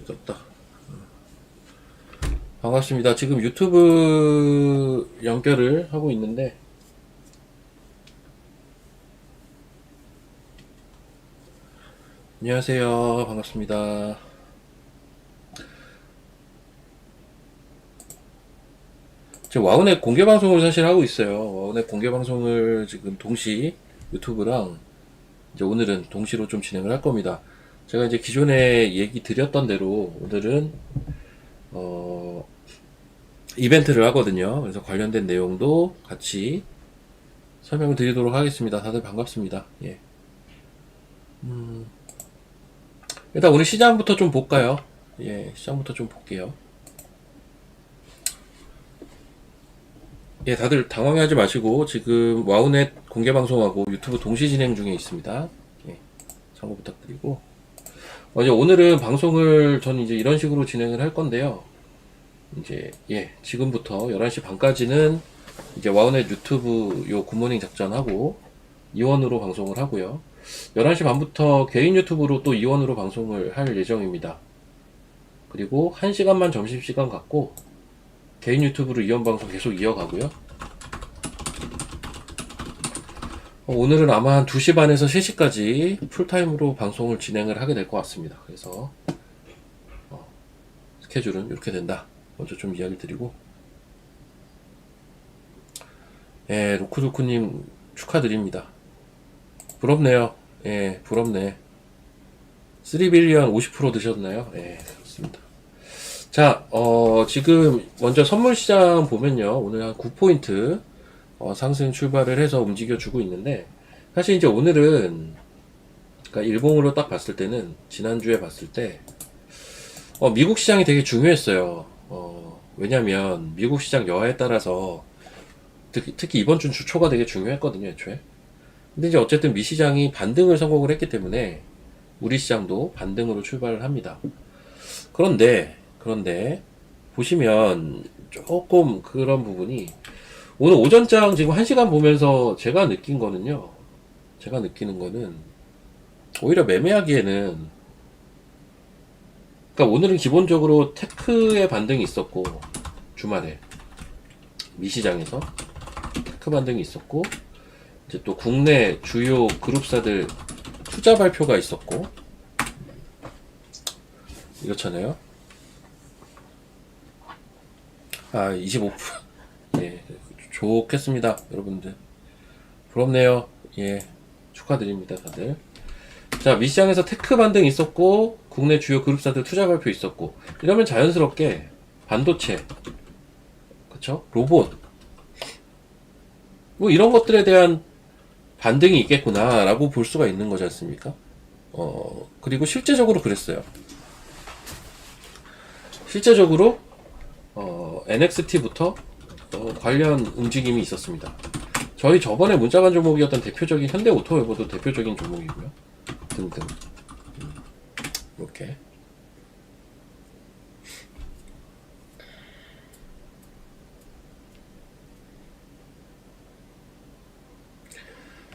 떴다. 반갑습니다. 지금 유튜브 연결을 하고 있는데, 안녕하세요. 반갑습니다. 지금 와우넷 공개 방송을 사실 하고 있어요. 와우넷 공개 방송을 지금 동시 유튜브랑 이제 오늘은 동시로 좀 진행을 할 겁니다. 제가 이제 기존에 얘기 드렸던 대로 오늘은 이벤트를 하거든요. 그래서 관련된 내용도 같이 설명을 드리도록 하겠습니다. 다들 반갑습니다. 예. 일단 오늘 시장부터 좀 볼까요? 예, 시장부터 좀 볼게요. 예, 다들 당황하지 마시고 지금 와우넷 공개 방송하고 유튜브 동시 진행 중에 있습니다. 예, 참고 부탁드리고 이제 오늘은 방송을 저는 이제 이런 식으로 진행을 할 건데요. 이제 지금부터 11시 반까지는 이제 와우넷 유튜브 요 굿모닝 작전하고 2원으로 방송을 하고요. 11시 반부터 개인 유튜브로 또 2원으로 방송을 할 예정입니다. 그리고 1시간만 점심시간 갖고 개인 유튜브로 2원 방송 계속 이어가고요. 오늘은 아마 한 2시 반에서 3시까지 풀타임으로 방송을 진행을 하게 될 것 같습니다. 그래서 스케줄은 이렇게 된다. 먼저 좀 이야기 드리고, 예, 로쿠조쿠님 축하드립니다. 부럽네요. 예, 부럽네. 3빌리언 50% 드셨나요? 예, 그렇습니다. 자, 지금 먼저 선물 시장 보면요. 오늘 한 9포인트 상승 출발을 해서 움직여주고 있는데, 사실 이제 오늘은, 그러니까 일봉으로 딱 봤을 때는, 지난주에 봤을 때, 미국 시장이 되게 중요했어요. 왜냐면, 미국 시장 여하에 따라서, 특히 이번 주 주초가 되게 중요했거든요, 애초에. 근데 이제 어쨌든 미 시장이 반등을 성공을 했기 때문에, 우리 시장도 반등으로 출발을 합니다. 그런데, 보시면, 조금 그런 부분이, 오늘 오전장 지금 1시간 보면서 제가 느끼는 거는, 오히려 매매하기에는, 그러니까 오늘은 기본적으로 테크의 반등이 있었고, 주말에 미시장에서 테크 반등이 있었고, 이제 또 국내 주요 그룹사들 투자 발표가 있었고, 이렇잖아요. 25%. 예, 좋겠습니다, 여러분들. 부럽네요. 예, 축하드립니다, 다들. 자, 미시장에서 테크 반등 있었고, 국내 주요 그룹사들 투자 발표 있었고, 이러면 자연스럽게 반도체, 그쵸? 로봇, 뭐 이런 것들에 대한 반등이 있겠구나라고 볼 수가 있는 거지 않습니까? 그리고 실제적으로 그랬어요. 실제적으로 NXT부터 관련 움직임이 있었습니다. 저희 저번에 문자간 종목이었던 대표적인 현대오토웨버도 대표적인 종목이고요. 등등. 이렇게.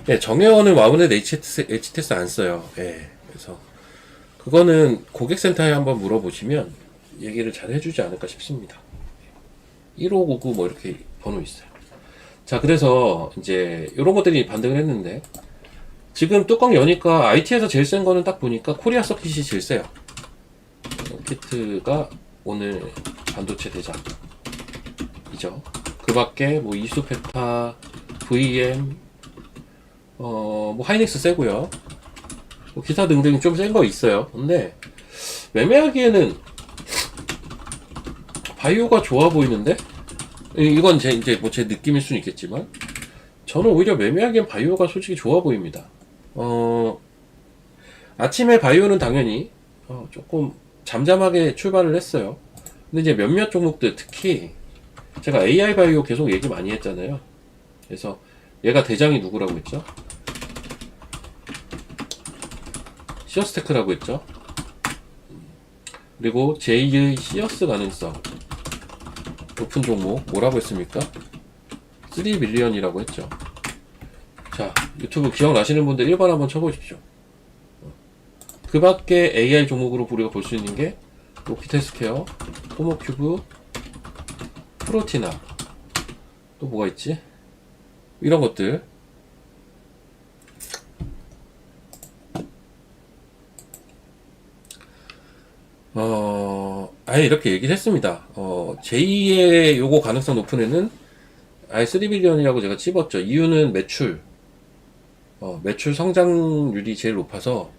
네, 정혜원은 와우넷 HTS 안 써요. 예, 그래서 그거는 고객센터에 한번 물어보시면 얘기를 잘 해주지 않을까 싶습니다. 1599 뭐 이렇게 번호 있어요. 자, 그래서 이제 이런 것들이 반등을 했는데 지금 뚜껑 여니까 IT에서 제일 센 거는 딱 보니까 코리아 서킷이 제일 세요. 서킷가 오늘 반도체 대장이죠. 그 밖에 뭐 이수페파, VM, 뭐 하이닉스 세고요. 뭐 기타 등등 좀 센 거 있어요. 근데 매매하기에는 바이오가 좋아 보이는데? 이건 이제 뭐 제 느낌일 수는 있겠지만 저는 오히려 매매하기엔 바이오가 솔직히 좋아 보입니다. 아침에 바이오는 당연히 조금 잠잠하게 출발을 했어요. 근데 이제 몇몇 종목들, 특히 제가 AI 바이오 계속 얘기 많이 했잖아요. 그래서 얘가 대장이 누구라고 했죠? 시어스테크라고 했죠. 그리고 제2의 시어스 가능성 높은 종목 뭐라고 했습니까? 3밀리언이라고 했죠. 자, 유튜브 기억나시는 분들 1번 한번 쳐보십시오. 그 밖에 AI 종목으로 우리가 볼 수 있는 게 로키테스케어, 토모큐브, 프로티나, 또 뭐가 있지? 이런 것들. 아예 이렇게 얘기를 했습니다. 제2의 요거 가능성 높은 애는 아예 3빌리언이라고 제가 찝었죠. 이유는 매출 성장률이 제일 높아서,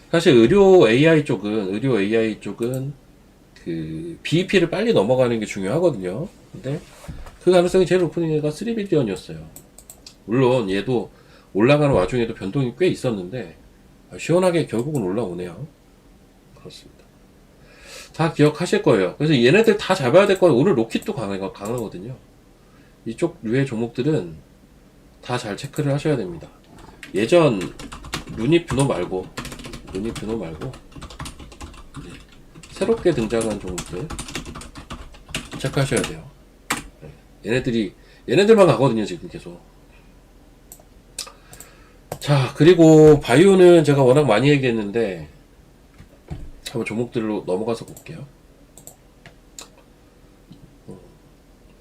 사실 의료 AI 쪽은 그 BEP를 빨리 넘어가는 게 중요하거든요. 근데 그 가능성이 제일 높은 애가 3빌리언이었어요. 물론 얘도 올라가는 와중에도 변동이 꽤 있었는데 시원하게 결국은 올라오네요. 그렇습니다. 다 기억하실 거예요. 그래서 얘네들 다 잡아야 될 거예요. 오늘 로킷도 강하거든요. 이쪽 류의 종목들은 다 잘 체크를 하셔야 됩니다. 예전 루니피노 말고 이제 새롭게 등장한 종목들 체크하셔야 돼요. 얘네들만 가거든요, 지금 계속. 자, 그리고 바이오는 제가 워낙 많이 얘기했는데 한번 종목들로 넘어가서 볼게요.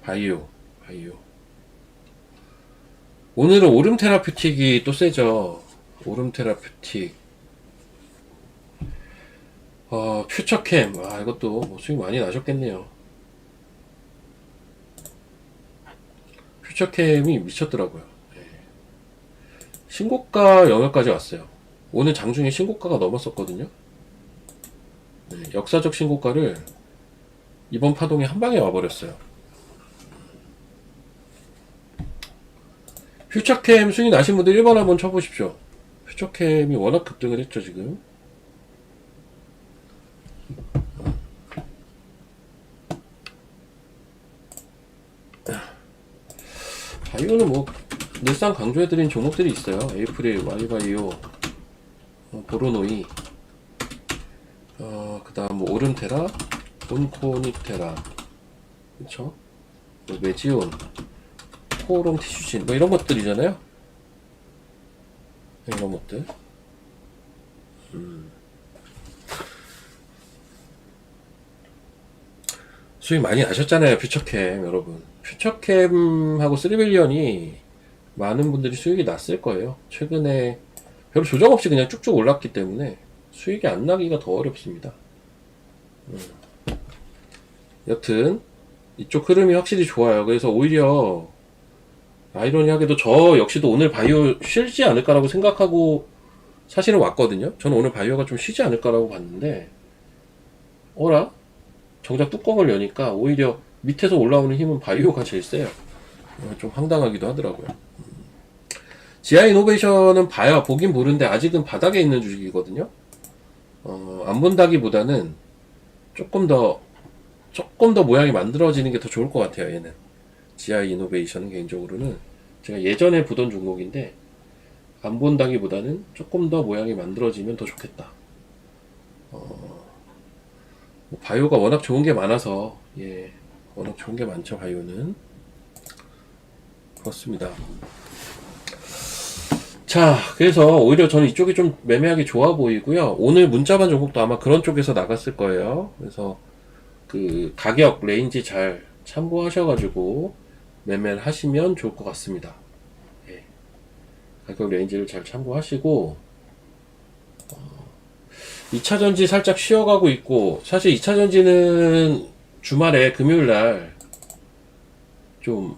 바이오. 오늘은 오름 테라퓨틱이 또 세죠. 오름 테라퓨틱. 퓨처캠. 이것도 뭐 수익 많이 나셨겠네요. 퓨처캠이 미쳤더라고요. 신고가 영역까지 왔어요. 오늘 장중에 신고가가 넘었었거든요. 역사적 신고가를 이번 파동에 한 방에 와버렸어요. 퓨처캠 수익 나신 분들 1번 한번 쳐보십시오. 퓨처캠이 워낙 급등을 했죠, 지금. 바이오는 뭐 늘상 강조해드린 종목들이 있어요. 에이프릴, 와이바이오, 보로노이, 그 다음 뭐 오름테라, 온코닉테라, 그쵸? 뭐 메지온, 코오롱 티슈진, 뭐 이런 것들이잖아요. 이런 것들. 수익 많이 나셨잖아요, 퓨처캠, 여러분. 퓨처캠하고 3빌리언이 많은 분들이 수익이 났을 거예요. 최근에 별로 조정 없이 그냥 쭉쭉 올랐기 때문에 수익이 안 나기가 더 어렵습니다. 여튼 이쪽 흐름이 확실히 좋아요. 그래서 오히려 아이러니하게도 저 역시도 오늘 바이오 쉬지 않을까라고 생각하고 사실은 왔거든요. 저는 오늘 바이오가 좀 쉬지 않을까라고 봤는데 어라? 정작 뚜껑을 여니까 오히려 밑에서 올라오는 힘은 바이오가 제일 세요. 좀 황당하기도 하더라고요. 지아이노베이션은 보긴 보는데 아직은 바닥에 있는 주식이거든요. 안 본다기보다는 조금 더 모양이 만들어지는 게 더 좋을 것 같아요, 얘는. 지아이노베이션은 개인적으로는 제가 예전에 보던 종목인데 안 본다기보다는 조금 더 모양이 만들어지면 더 좋겠다. 바이오가 워낙 좋은 게 많아서, 워낙 좋은 게 많죠, 바이오는. 그렇습니다. 자, 그래서 오히려 저는 이쪽이 좀 매매하기 좋아 보이고요. 오늘 문자반 종목도 아마 그런 쪽에서 나갔을 거예요. 그래서 그 가격 레인지 잘 참고하셔가지고 매매를 하시면 좋을 것 같습니다. 가격 레인지를 잘 참고하시고 2차전지 살짝 쉬어가고 있고, 사실 2차전지는 주말에 금요일날 좀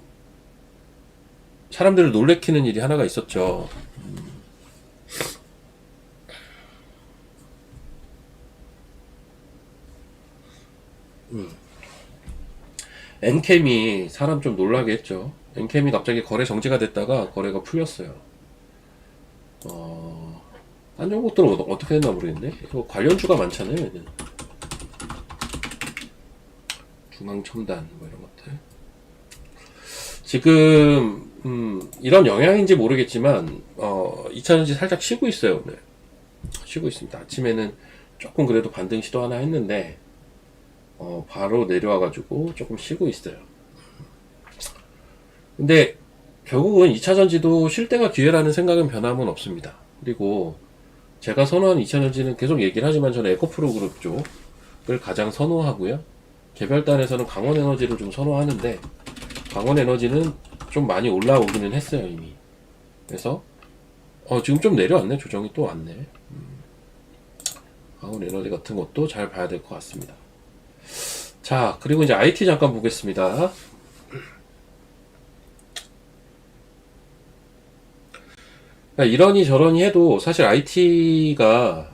사람들을 놀래키는 일이 하나가 있었죠. 엔캠이 사람 좀 놀라게 했죠. 엔캠이 갑자기 거래 정지가 됐다가 거래가 풀렸어요. 딴 종목들은 어떻게 됐나 모르겠네. 이거 관련주가 많잖아요, 얘는. 중앙첨단 뭐 이런 것들. 지금 이런 영향인지 모르겠지만 2차전지 살짝 쉬고 있어요, 오늘. 쉬고 있습니다. 아침에는 조금 그래도 반등 시도 하나 했는데 바로 내려와가지고 조금 쉬고 있어요. 근데 결국은 2차전지도 쉴 때가 기회라는 생각은 변함은 없습니다. 그리고 제가 선호하는 2차전지는 계속 얘기를 하지만 저는 에코프로 그룹 쪽 가장 선호하고요. 개별단에서는 강원에너지를 좀 선호하는데 강원에너지는 좀 많이 올라오기는 했어요 이미. 그래서 지금 좀 내려왔네. 조정이 또 왔네. 강원에너지 같은 것도 잘 봐야 될 것 같습니다. 자, 그리고 이제 IT 잠깐 보겠습니다. 그러니까 이러니 저러니 해도 사실 IT가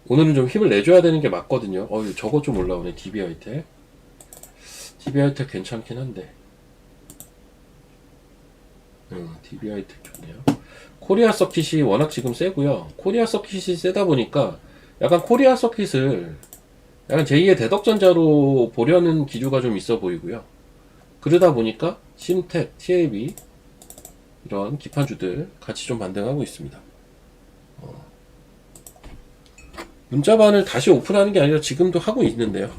오늘은 좀 힘을 내줘야 되는 게 맞거든요. 저거 좀 올라오네. DB하이텍. DB하이텍 괜찮긴 한데. DB하이텍 좋네요. 코리아 서킷이 워낙 지금 세고요. 코리아 서킷이 세다 보니까 약간 코리아 서킷을 약간 제2의 대덕전자로 보려는 기류가 좀 있어 보이고요. 그러다 보니까 심텍, TAB 이런 기판주들 같이 좀 반등하고 있습니다. 문자반을 다시 오픈하는 게 아니라 지금도 하고 있는데요.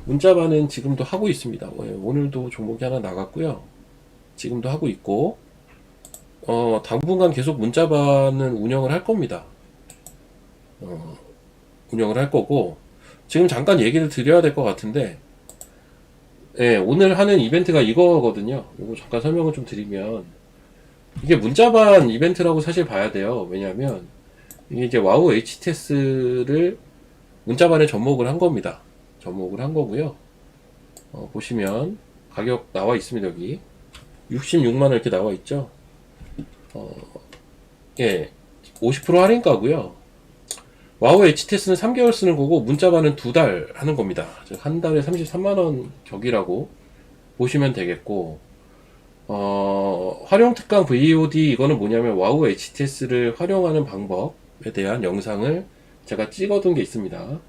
문자반은 지금도 하고 있습니다. 오늘도 종목이 하나 나갔고요. 지금도 하고 있고 당분간 계속 문자반은 운영을 할 겁니다. 운영을 할 거고 지금 잠깐 얘기를 드려야 될 것 같은데 오늘 하는 이벤트가 이거거든요. 이거 잠깐 설명을 좀 드리면 이게 문자반 이벤트라고 사실 봐야 돼요. 왜냐하면 이게 이제 와우 HTS를 문자반에 접목을 한 겁니다. 접목을 한 거고요. 보시면 가격 나와 있습니다. 여기 66만원 이렇게 나와 있죠. 50% 할인가고요. 와우 HTS는 3개월 쓰는 거고 문자반은 2달 하는 겁니다. 즉 한 달에 33만원 격이라고 보시면 되겠고 활용 특강 VOD 이거는 뭐냐면 와우 HTS를 활용하는 방법에 대한 영상을 제가 찍어둔 게 있습니다.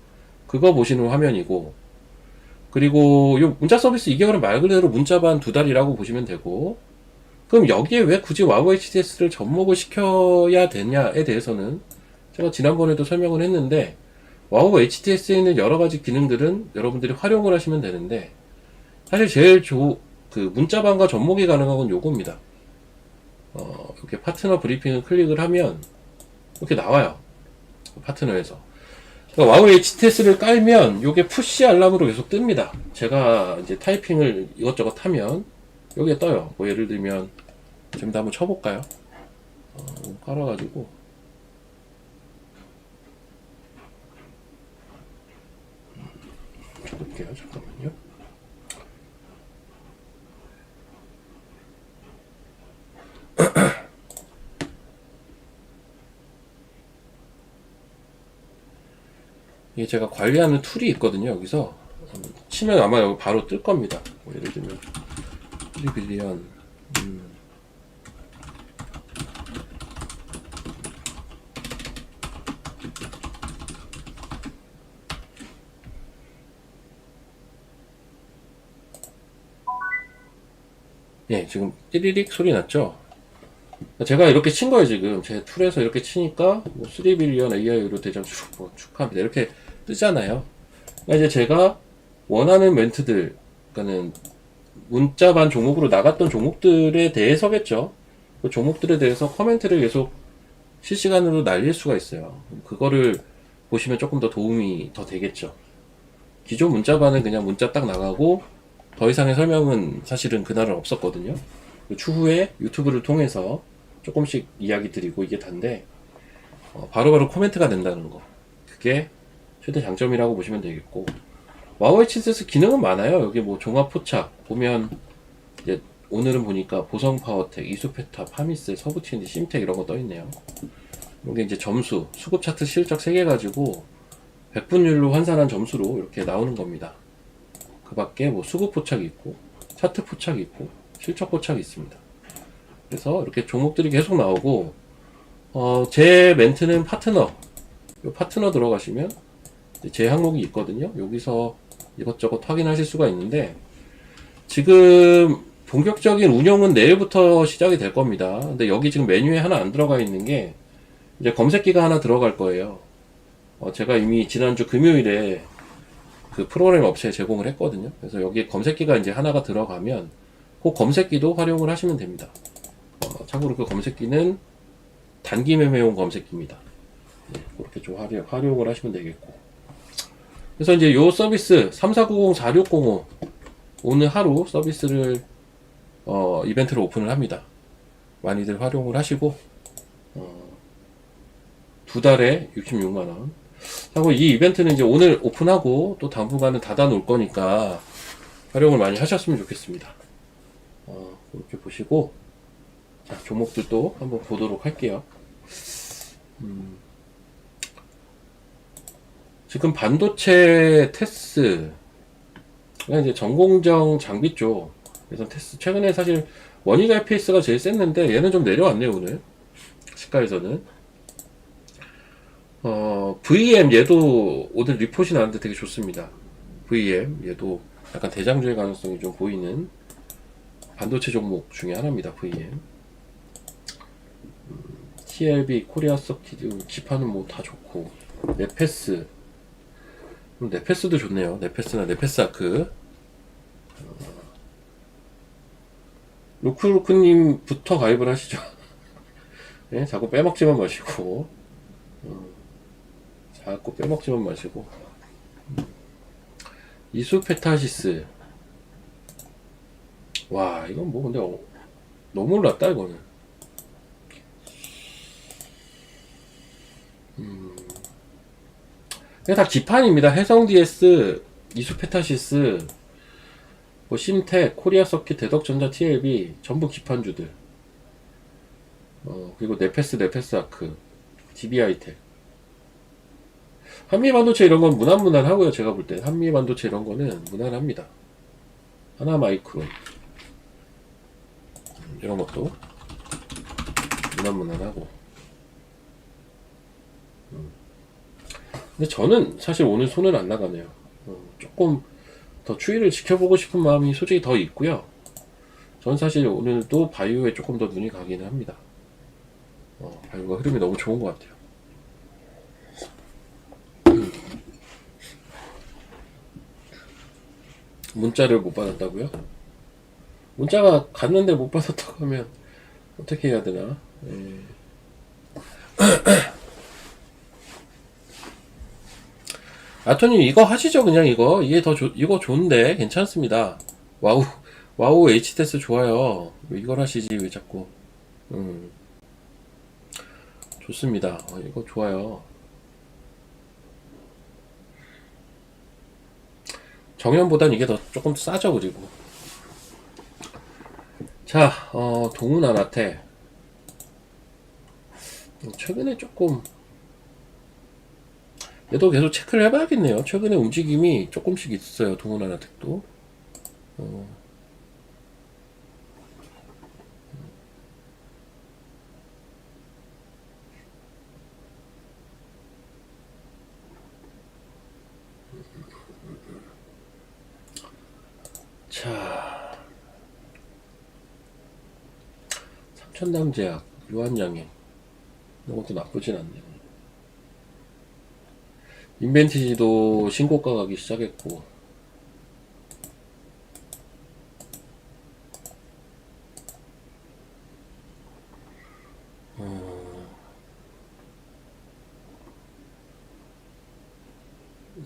그거 보시는 화면이고 그리고 요 문자 서비스 2개월은 말 그대로 문자반 2달이라고 보시면 되고 그럼 여기에 왜 굳이 와우 HTS를 접목을 시켜야 되냐에 대해서는 제가 지난번에도 설명을 했는데 와우 HTS에 있는 여러가지 기능들은 여러분들이 활용을 하시면 되는데 사실 제일 그 문자반과 접목이 가능한 건 요겁니다. 이렇게 파트너 브리핑을 클릭을 하면 이렇게 나와요. 파트너에서 그러니까 와우 HTS를 깔면 요게 푸시 알람으로 계속 뜹니다. 제가 이제 타이핑을 이것저것 하면 여기에 떠요. 뭐 예를 들면 지금도 한번 쳐볼까요? 깔아가지고 쳐볼게요. 잠깐만요. 이게 제가 관리하는 툴이 있거든요. 여기서 치면 아마 여기 바로 뜰 겁니다. 뭐 예를 들면 3빌리언 지금 띠리릭 소리 났죠? 제가 이렇게 친 거예요. 지금 제 툴에서 이렇게 치니까 뭐 3빌리언 AI로 대장 축하합니다 이렇게 뜨잖아요. 그러니까 이제 제가 원하는 멘트들 그러니까는 문자반 종목으로 나갔던 종목들에 대해서겠죠. 그 종목들에 대해서 코멘트를 계속 실시간으로 날릴 수가 있어요. 그거를 보시면 조금 더 도움이 더 되겠죠. 기존 문자반은 그냥 문자 딱 나가고 더 이상의 설명은 사실은 그날은 없었거든요. 추후에 유튜브를 통해서 조금씩 이야기 드리고 이게 단데 바로바로 코멘트가 된다는 거 그게 최대 장점이라고 보시면 되겠고 와우 HTS 기능은 많아요. 여기 뭐 종합 포착 보면 이제 오늘은 보니까 보성파워텍, 이수페타, 파미스, 서부TND, 심텍 이런 거 떠있네요. 이게 이제 점수, 수급 차트 실적 3개 가지고 100분율로 환산한 점수로 이렇게 나오는 겁니다. 그 밖에 뭐 수급 포착이 있고 차트 포착이 있고 실적 포착이 있습니다. 그래서 이렇게 종목들이 계속 나오고 제 멘트는 파트너 이 파트너 들어가시면 제 항목이 있거든요. 여기서 이것저것 확인하실 수가 있는데 지금 본격적인 운영은 내일부터 시작이 될 겁니다. 근데 여기 지금 메뉴에 하나 안 들어가 있는 게 이제 검색기가 하나 들어갈 거예요. 제가 이미 지난주 금요일에 그 프로그램 업체에 제공을 했거든요. 그래서 여기에 검색기가 이제 하나가 들어가면 그 검색기도 활용을 하시면 됩니다. 참고로 그 검색기는 단기 매매용 검색기입니다. 그렇게 좀 활용을 하시면 되겠고. 그래서 이제 요 서비스 3490-4605 오늘 하루 서비스를 이벤트를 오픈을 합니다. 많이들 활용을 하시고 두 달에 66만원 하고, 이 이벤트는 이제 오늘 오픈하고 또 당분간은 닫아 놓을 거니까 활용을 많이 하셨으면 좋겠습니다. 이렇게 보시고, 자, 종목들도 한번 보도록 할게요. 지금 반도체 테스, 이제 전공정 장비 쪽, 그래서 테스, 최근에 사실 원희가 FPS가 제일 셌는데 얘는 좀 내려왔네요, 오늘 시가에서는. VM 얘도 오늘 리포트이 나왔는데 되게 좋습니다. VM 얘도 약간 대장주의 가능성이 좀 보이는 반도체 종목 중에 하나입니다. VM. TLB, 코리아 서킷, 기판은 뭐 다 좋고, 네페스, 네페스도 좋네요. 네페스나 네페스아크. 루크루크님부터 가입을 하시죠. 네, 자꾸 빼먹지만 마시고, 자꾸 빼먹지만 마시고. 이수페타시스. 와, 이건 뭐 근데 너무 올랐다 이거는. 이게 다 기판입니다. 해성 DS, 이수페타시스, 뭐 심텍, 코리아 서킷, 대덕전자, TLB 전부 기판주들. 그리고 네페스, 네페스아크, DB하이텍. 한미반도체 이런 건 무난무난하고요. 제가 볼 때 한미반도체 이런 거는 무난합니다. 하나마이크론 이런 것도 무난무난하고. 근데 저는 사실 오늘 손은 안 나가네요. 조금 더 추이를 지켜보고 싶은 마음이 솔직히 더 있고요. 저는 사실 오늘도 바이오에 조금 더 눈이 가기는 합니다. 바이오가 흐름이 너무 좋은 것 같아요. 문자를 못 받았다고요? 문자가 갔는데 못 받았다고 하면 어떻게 해야 되나? 아토님 이거 하시죠. 그냥 이게 이거 좋은데 괜찮습니다. 와우 HTS 좋아요. 왜 이걸 하시지? 왜 자꾸? 좋습니다. 이거 좋아요. 정연보단 이게 더 조금 싸죠. 그리고 자, 동훈아나테 최근에 조금 얘도 계속 체크를 해봐야겠네요. 최근에 움직임이 조금씩 있어요. 동훈아나텍도. 자, 삼천당제약, 유한양행 이런 것도 나쁘진 않네요. 인벤티지도 신고가 가기 시작했고,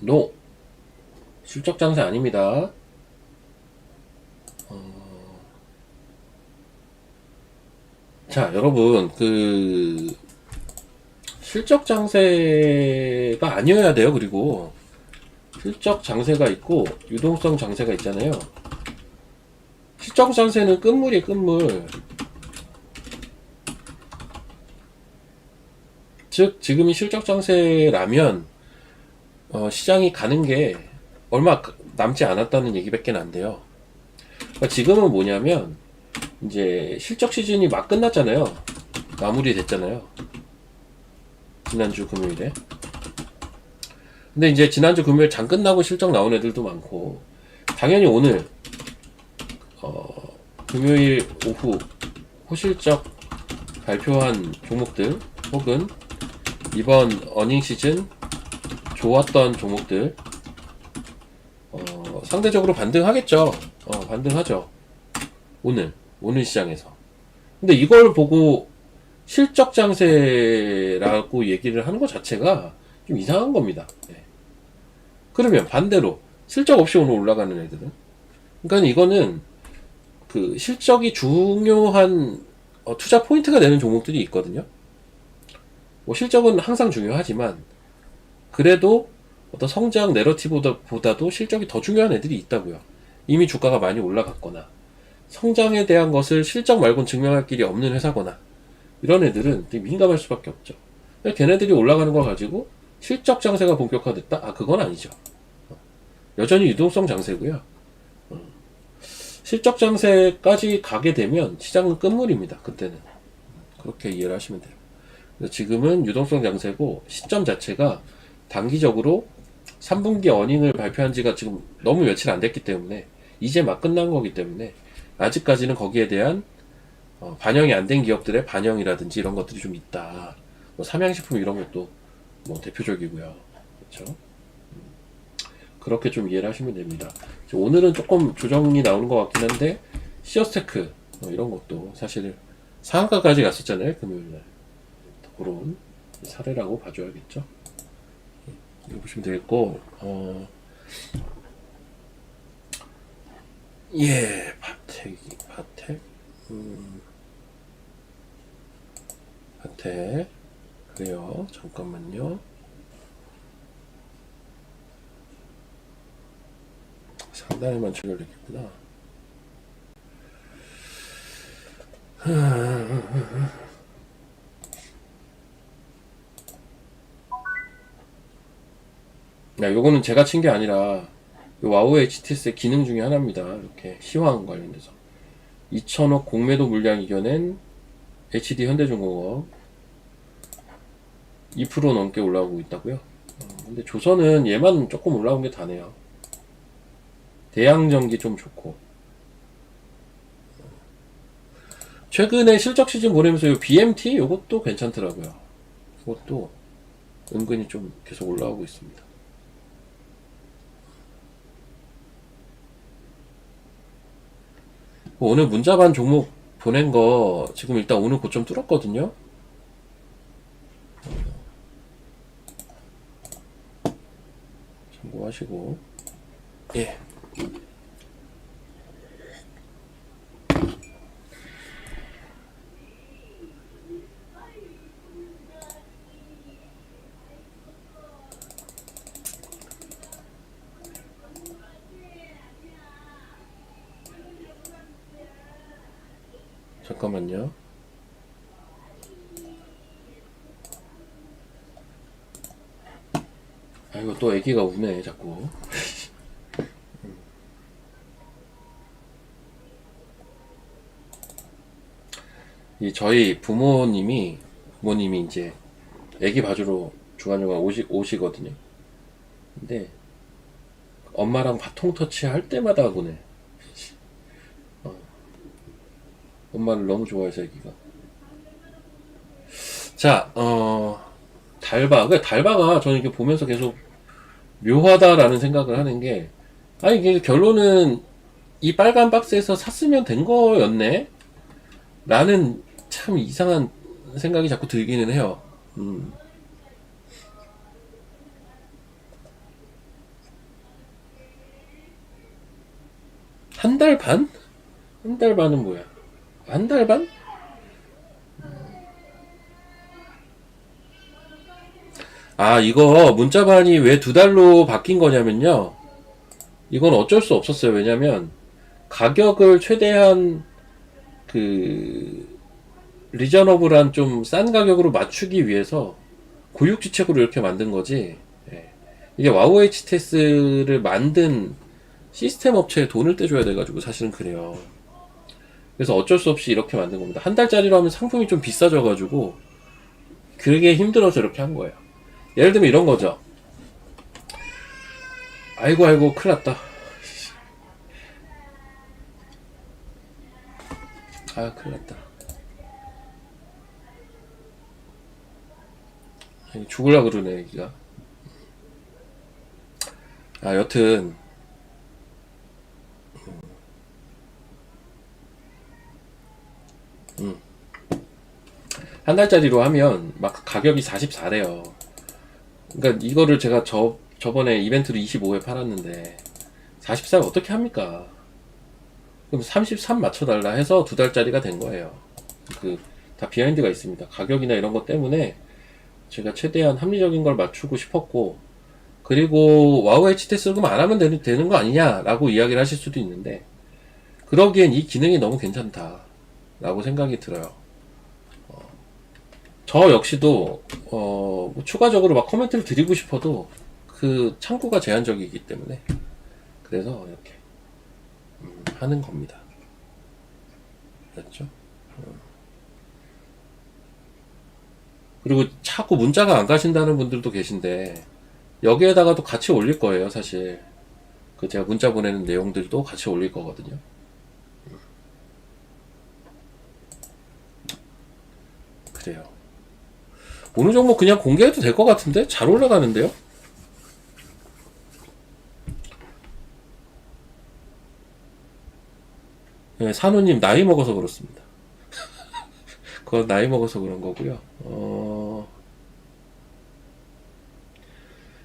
노 실적 장세 아닙니다. 자, 여러분, 실적 장세가 아니어야 돼요. 그리고 실적 장세가 있고 유동성 장세가 있잖아요. 실적 장세는 끝물이에요. 끝물. 즉 지금이 실적 장세라면 시장이 가는 게 얼마 남지 않았다는 얘기밖에 안 돼요. 그러니까 지금은 뭐냐면 이제 실적 시즌이 막 끝났잖아요. 마무리 됐잖아요. 지난주 금요일에. 근데 이제 지난주 금요일 장 끝나고 실적 나온 애들도 많고, 당연히 오늘 금요일 오후 호실적 발표한 종목들 혹은 이번 어닝 시즌 좋았던 종목들 상대적으로 반등하겠죠. 반등하죠. 오늘 시장에서. 근데 이걸 보고 실적 장세라고 얘기를 하는 것 자체가 좀 이상한 겁니다. 네. 그러면 반대로 실적 없이 오늘 올라가는 애들은, 그러니까 이거는 그 실적이 중요한 투자 포인트가 되는 종목들이 있거든요. 뭐 실적은 항상 중요하지만 그래도 어떤 성장 내러티브보다도 실적이 더 중요한 애들이 있다고요. 이미 주가가 많이 올라갔거나 성장에 대한 것을 실적 말고는 증명할 길이 없는 회사거나 이런 애들은 되게 민감할 수밖에 없죠. 걔네들이 올라가는 걸 가지고 실적 장세가 본격화됐다? 아, 그건 아니죠. 여전히 유동성 장세고요. 실적 장세까지 가게 되면 시장은 끝물입니다. 그때는. 그렇게 이해를 하시면 돼요. 그래서 지금은 유동성 장세고 시점 자체가 단기적으로 3분기 어닝을 발표한 지가 지금 너무 며칠 안 됐기 때문에 이제 막 끝난 거기 때문에 아직까지는 거기에 대한 반영이 안 된 기업들의 반영이라든지 이런 것들이 좀 있다. 뭐 삼양식품 이런 것도 뭐 대표적이고요. 그렇죠? 그렇게 좀 이해를 하시면 됩니다. 오늘은 조금 조정이 나오는 것 같긴 한데 시어스테크 이런 것도 사실 상한가까지 갔었잖아요. 금요일날. 그런 사례라고 봐줘야겠죠. 이거 보시면 되겠고 예, 바텍 바텍 그래요. 잠깐만요. 상단에만 체결됐겠구나. 야, 요거는 제가 친 게 아니라 요 와우 HTS의 기능 중에 하나입니다. 이렇게 시황 관련돼서 2천억 공매도 물량 이겨낸 HD 현대중공업 2% 넘게 올라오고 있다고요. 근데 조선은 얘만 조금 올라온 게 다네요. 대양전기 좀 좋고 최근에 실적 시즌 보내면서 요 BMT 요것도 괜찮더라고요. 그것도 은근히 좀 계속 올라오고 있습니다. 오늘 문자반 종목 보낸 거 지금 일단 오늘 고점 뚫었거든요. 참고하시고 예. 잠깐만요. 아, 이거 또 애기가 우네 자꾸. 이 저희 부모님이 이제 애기 봐주러 중간중간 오시거든요. 근데 엄마랑 바통 터치 할 때마다 우네. 엄마를 너무 좋아해서 애기가. 자, 달바가 저는 이렇게 보면서 계속 묘하다라는 생각을 하는 게, 아니, 이게 결론은 이 빨간 박스에서 샀으면 된 거였네? 라는 참 이상한 생각이 자꾸 들기는 해요. 한 달 반? 한 달 반은 뭐야? 한 달 반? 아, 이거 문자반이 왜 두 달로 바뀐 거냐면요. 이건 어쩔 수 없었어요. 왜냐면 가격을 최대한 그 리저너블한 좀 싼 가격으로 맞추기 위해서 고육지책으로 이렇게 만든 거지. 예. 이게 와우 HTS를 만든 시스템 업체에 돈을 떼줘야 돼가지고 사실은 그래요. 그래서 어쩔 수 없이 이렇게 만든 겁니다. 한 달짜리로 하면 상품이 좀 비싸져가지고 그게 힘들어서 이렇게 한 거예요. 예를 들면 이런 거죠. 아이고 큰일 났다. 아, 큰일 났다. 죽을라 그러네 애기가. 아, 여튼 한 달짜리로 하면 막 가격이 44래요. 그러니까 이거를 제가 저번에 이벤트로 25에 팔았는데 44를 어떻게 합니까? 그럼 33 맞춰달라 해서 2달짜리가 된 거예요. 다 비하인드가 있습니다. 가격이나 이런 것 때문에 제가 최대한 합리적인 걸 맞추고 싶었고, 그리고 와우 HTS 그럼 안 하면 되는 거 아니냐 라고 이야기를 하실 수도 있는데, 그러기엔 이 기능이 너무 괜찮다 라고 생각이 들어요. 저 역시도 뭐 추가적으로 막 코멘트를 드리고 싶어도 그 창구가 제한적이기 때문에 그래서 이렇게 하는 겁니다. 그렇죠? 그리고 자꾸 문자가 안 가신다는 분들도 계신데 여기에다가도 같이 올릴 거예요, 사실. 제가 문자 보내는 내용들도 같이 올릴 거거든요. 그래요. 어느 종목 그냥 공개해도 될 것 같은데? 잘 올라가는데요? 네, 산우님 나이 먹어서 그렇습니다. 그건 나이 먹어서 그런 거고요.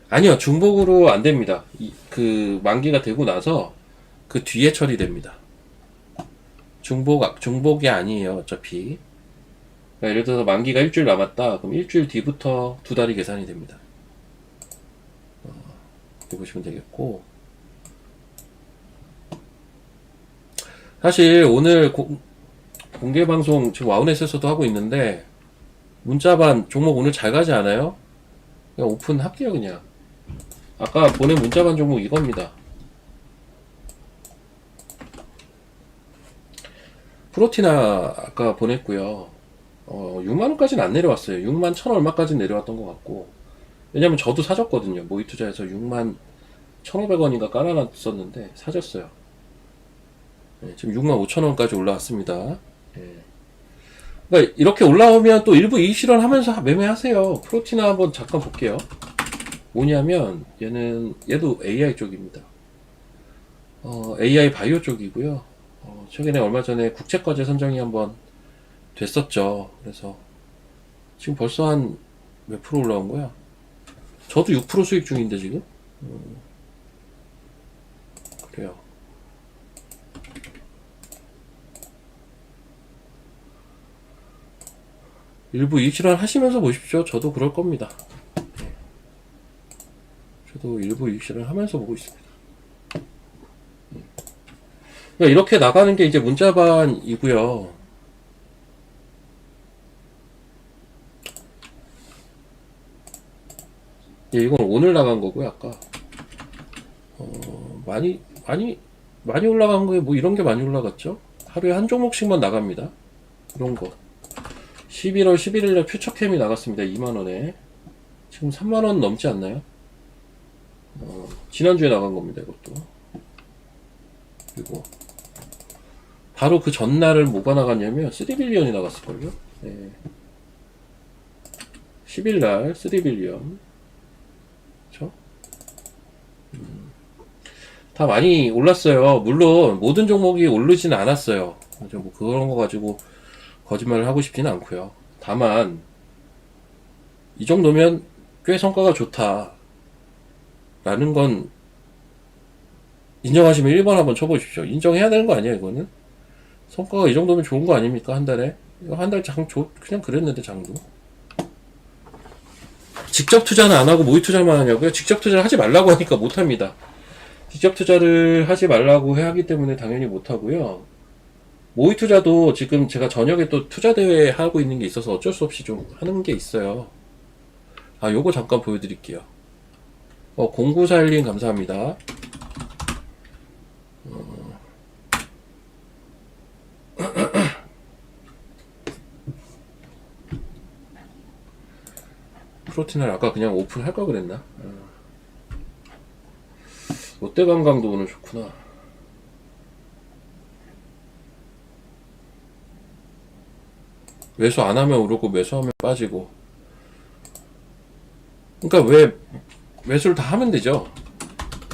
아니요, 중복으로 안 됩니다. 만기가 되고 나서 그 뒤에 처리됩니다. 중복이 아니에요, 어차피. 그러니까 예를 들어서 만기가 일주일 남았다. 그럼 일주일 뒤부터 2달이 계산이 됩니다. 이렇게 보시면 되겠고. 사실 오늘 공개 방송 지금 와우넷에서도 하고 있는데 문자반 종목 오늘 잘 가지 않아요? 그냥 오픈할게요, 그냥. 아까 보낸 문자반 종목 이겁니다. 프로티나 아까 보냈고요. 6만원까지는 안 내려왔어요. 6만 1천 얼마까지 내려왔던 것 같고. 왜냐면 저도 사줬거든요. 모의 투자에서 6만 1,500원인가 깔아놨었는데 사줬어요. 네, 지금 6만 5천원까지 올라왔습니다. 네. 그러니까 이렇게 올라오면 또 일부 이익 실현하면서 매매하세요. 프로티나 한번 잠깐 볼게요. 뭐냐면 얘도 AI 쪽입니다. AI 바이오 쪽이고요. 최근에 얼마 전에 국제과제 선정이 한번 됐었죠. 그래서 지금 벌써 한 몇 프로 올라온 거야? 저도 6% 수익 중인데 지금. 그래요. 일부 이익 실현 하시면서 보십시오. 저도 그럴 겁니다. 네. 저도 일부 이익 실현 하면서 보고 있습니다. 그러니까 이렇게 나가는 게 이제 문자반이고요. 예, 이건 오늘 나간 거고요. 아까 많이 올라간 거에 뭐 이런 게 많이 올라갔죠. 하루에 한 종목씩만 나갑니다. 이런 거 11월 11일날 퓨처캠이 나갔습니다. 2만원에 지금 3만원 넘지 않나요? 지난주에 나간 겁니다. 이것도. 그리고 바로 그 전날을 뭐가 나갔냐면 3빌리언이 나갔을걸요. 네. 10일날 3빌리언. 그쵸? 다 많이 올랐어요. 물론 모든 종목이 오르지는 않았어요. 뭐 그런 거 가지고 거짓말을 하고 싶지는 않고요. 다만 이 정도면 꽤 성과가 좋다 라는 건 인정하시면 1번 한번 쳐보십시오. 인정해야 되는 거 아니야 이거는? 성과가 이 정도면 좋은 거 아닙니까? 한 달에? 한 달 그냥 그랬는데 장도. 직접 투자는 안 하고 모의 투자만 하냐고요? 직접 투자를 하지 말라고 하니까 못 합니다. 직접 투자를 하지 말라고 하기 때문에 당연히 못 하고요. 모의 투자도 지금 제가 저녁에 또 투자 대회 하고 있는 게 있어서 어쩔 수 없이 좀 하는 게 있어요. 요거 잠깐 보여드릴게요. 0941님 감사합니다. 프로틴을 아까 그냥 오픈할 걸 그랬나? 롯데관광도 오늘 좋구나. 매수 안 하면 오르고 매수하면 빠지고. 그러니까 왜 매수를 다 하면 되죠.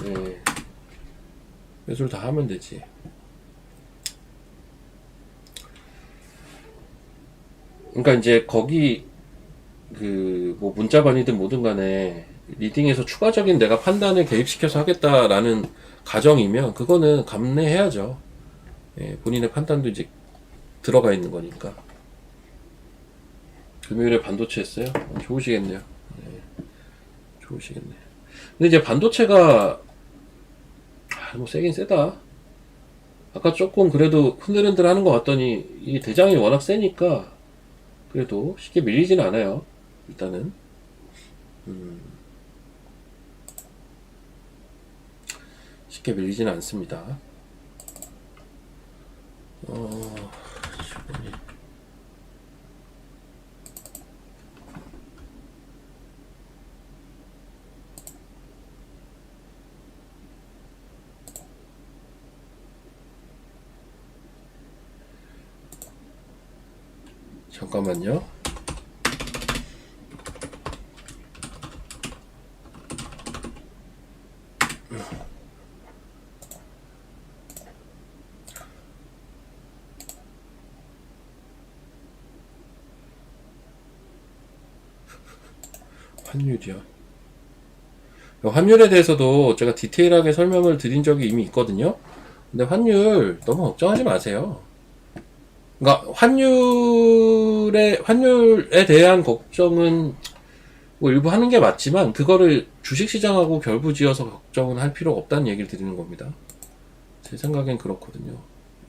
네. 매수를 다 하면 되지. 그러니까 이제 거기 그 뭐 문자반이든 뭐든 간에 리딩에서 추가적인 내가 판단을 개입시켜서 하겠다라는 가정이면 그거는 감내해야죠. 예, 본인의 판단도 이제 들어가 있는 거니까. 금요일에 반도체 했어요? 좋으시겠네요. 좋으시겠네. 근데 이제 반도체가 뭐 세긴 세다. 아까 조금 그래도 흔들흔들 하는 것 같더니 이 대장이 워낙 세니까 그래도 쉽게 밀리진 않아요. 일단은 쉽게 밀리진 않습니다. 어, 잠깐만요. 환율이요. 환율에 대해서도 제가 디테일하게 설명을 드린 적이 이미 있거든요. 근데 환율 너무 걱정하지 마세요. 그러니까 환율에 대한 걱정은 뭐 일부 하는 게 맞지만 그거를 주식시장하고 결부지어서 걱정은 할 필요가 없다는 얘기를 드리는 겁니다. 제 생각엔 그렇거든요.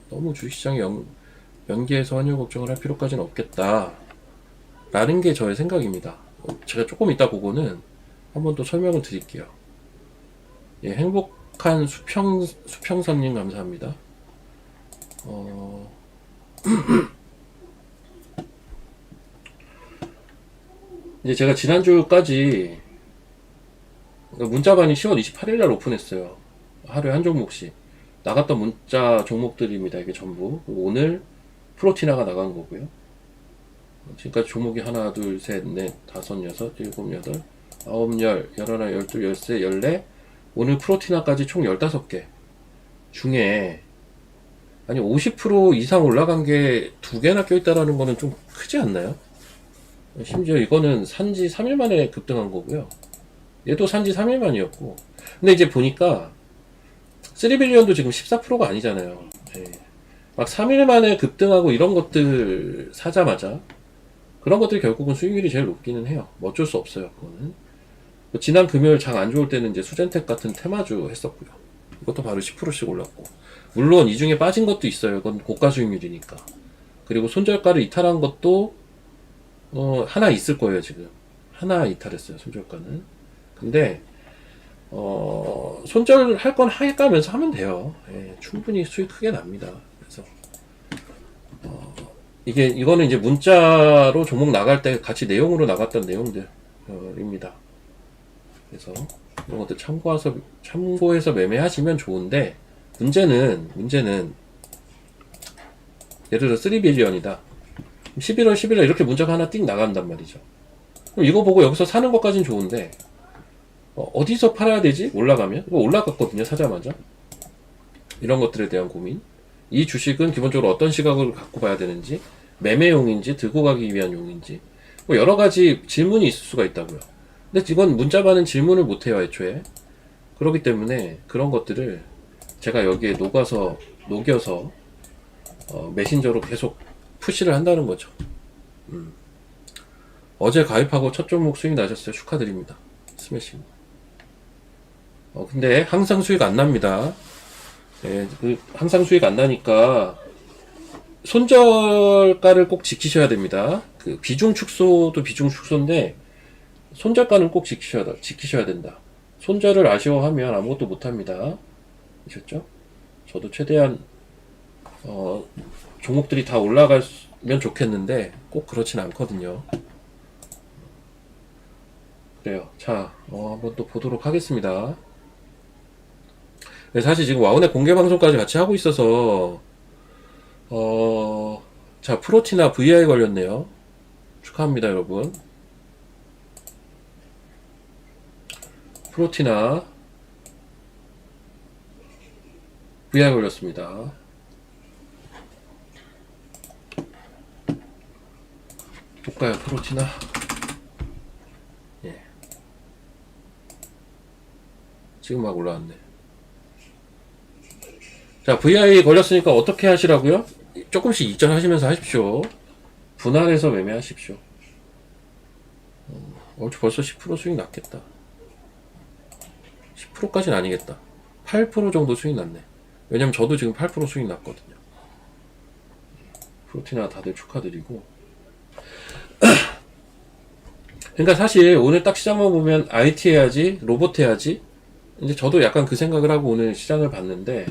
너무 주식시장에 연계해서 환율 걱정을 할 필요까지는 없겠다 라는 게 저의 생각입니다. 제가 조금 이따 그거는 한번 또 설명을 드릴게요. 예, 행복한 수평선님 감사합니다. 이제 제가 지난주까지 문자반이 10월 28일 날 오픈했어요. 하루에 한 종목씩. 나갔던 문자 종목들입니다. 이게 전부. 오늘 프로티나가 나간 거고요. 지금까지 종목이 하나, 둘, 셋, 넷, 다섯, 여섯, 일곱, 여덟, 아홉, 열, 열하나, 열둘, 열세, 열네. 오늘 프로티나까지 총 15개 중에 아니 50% 이상 올라간 게 두 개나 껴있다라는 거는 좀 크지 않나요? 심지어 이거는 산지 3일 만에 급등한 거고요. 얘도 산지 3일 만이었고. 근데 이제 보니까 3빌리언도 지금 14%가 아니잖아요. 예. 막 3일 만에 급등하고 이런 것들 사자마자 그런 것들이 결국은 수익률이 제일 높기는 해요. 뭐 어쩔 수 없어요. 그거는. 지난 금요일 장 안 좋을 때는 이제 수젠텍 같은 테마주 했었고요. 이것도 바로 10%씩 올랐고. 물론 이 중에 빠진 것도 있어요. 이건 고가 수익률이니까. 그리고 손절가를 이탈한 것도 하나 있을 거예요, 지금. 하나 이탈했어요, 손절가는. 근데 손절할 건 해가면서 하면 돼요. 예, 충분히 수익 크게 납니다. 그래서 이거는 이제 문자로 종목 나갈 때 같이 내용으로 나갔던 내용들입니다. 그래서 이런 것들 참고해서 매매하시면 좋은데 문제는 예를 들어 3빌리언이다. 11월 11일 이렇게 문자가 하나 띵 나간단 말이죠. 그럼 이거 보고 여기서 사는 것까진 좋은데 어디서 팔아야 되지? 올라가면? 이거 올라갔거든요, 사자마자. 이런 것들에 대한 고민. 이 주식은 기본적으로 어떤 시각을 갖고 봐야 되는지, 매매용인지, 들고 가기 위한 용인지, 뭐 여러 가지 질문이 있을 수가 있다고요. 근데 이건 문자반은 질문을 못해요, 애초에. 그렇기 때문에 그런 것들을 제가 여기에 녹여서 메신저로 계속 푸시를 한다는 거죠. 어제 가입하고 첫 종목 수익 나셨어요. 축하드립니다. 스매싱. 근데 항상 수익 안 납니다. 예, 항상 수익 안 나니까 손절가를 꼭 지키셔야 됩니다. 그 비중 축소도 비중 축소인데 손절가는 꼭 지키셔야 된다. 손절을 아쉬워하면 아무것도 못 합니다. 아셨죠? 저도 최대한 종목들이 다 올라가면 좋겠는데 꼭 그렇진 않거든요. 그래요. 자, 한번 또 보도록 하겠습니다. 네, 사실 지금 와운의 공개 방송까지 같이 하고 있어서 자, 프로티나 VI 걸렸네요. 축하합니다, 여러분. 프로티나 VI 걸렸습니다. 볼까요? 프로티나. 예. 지금 막 올라왔네. 자, VI 걸렸으니까 어떻게 하시라고요? 조금씩 익절하시면서 하십시오. 분할해서 매매하십시오. 벌써 10% 수익 났겠다. 10%까지는 아니겠다. 8% 정도 수익 났네. 왜냐면 저도 지금 8% 수익 났거든요. 프로티나 다들 축하드리고. 그러니까 사실 오늘 딱 시장만 보면 IT 해야지, 로봇 해야지. 이제 저도 약간 그 생각을 하고 오늘 시장을 봤는데,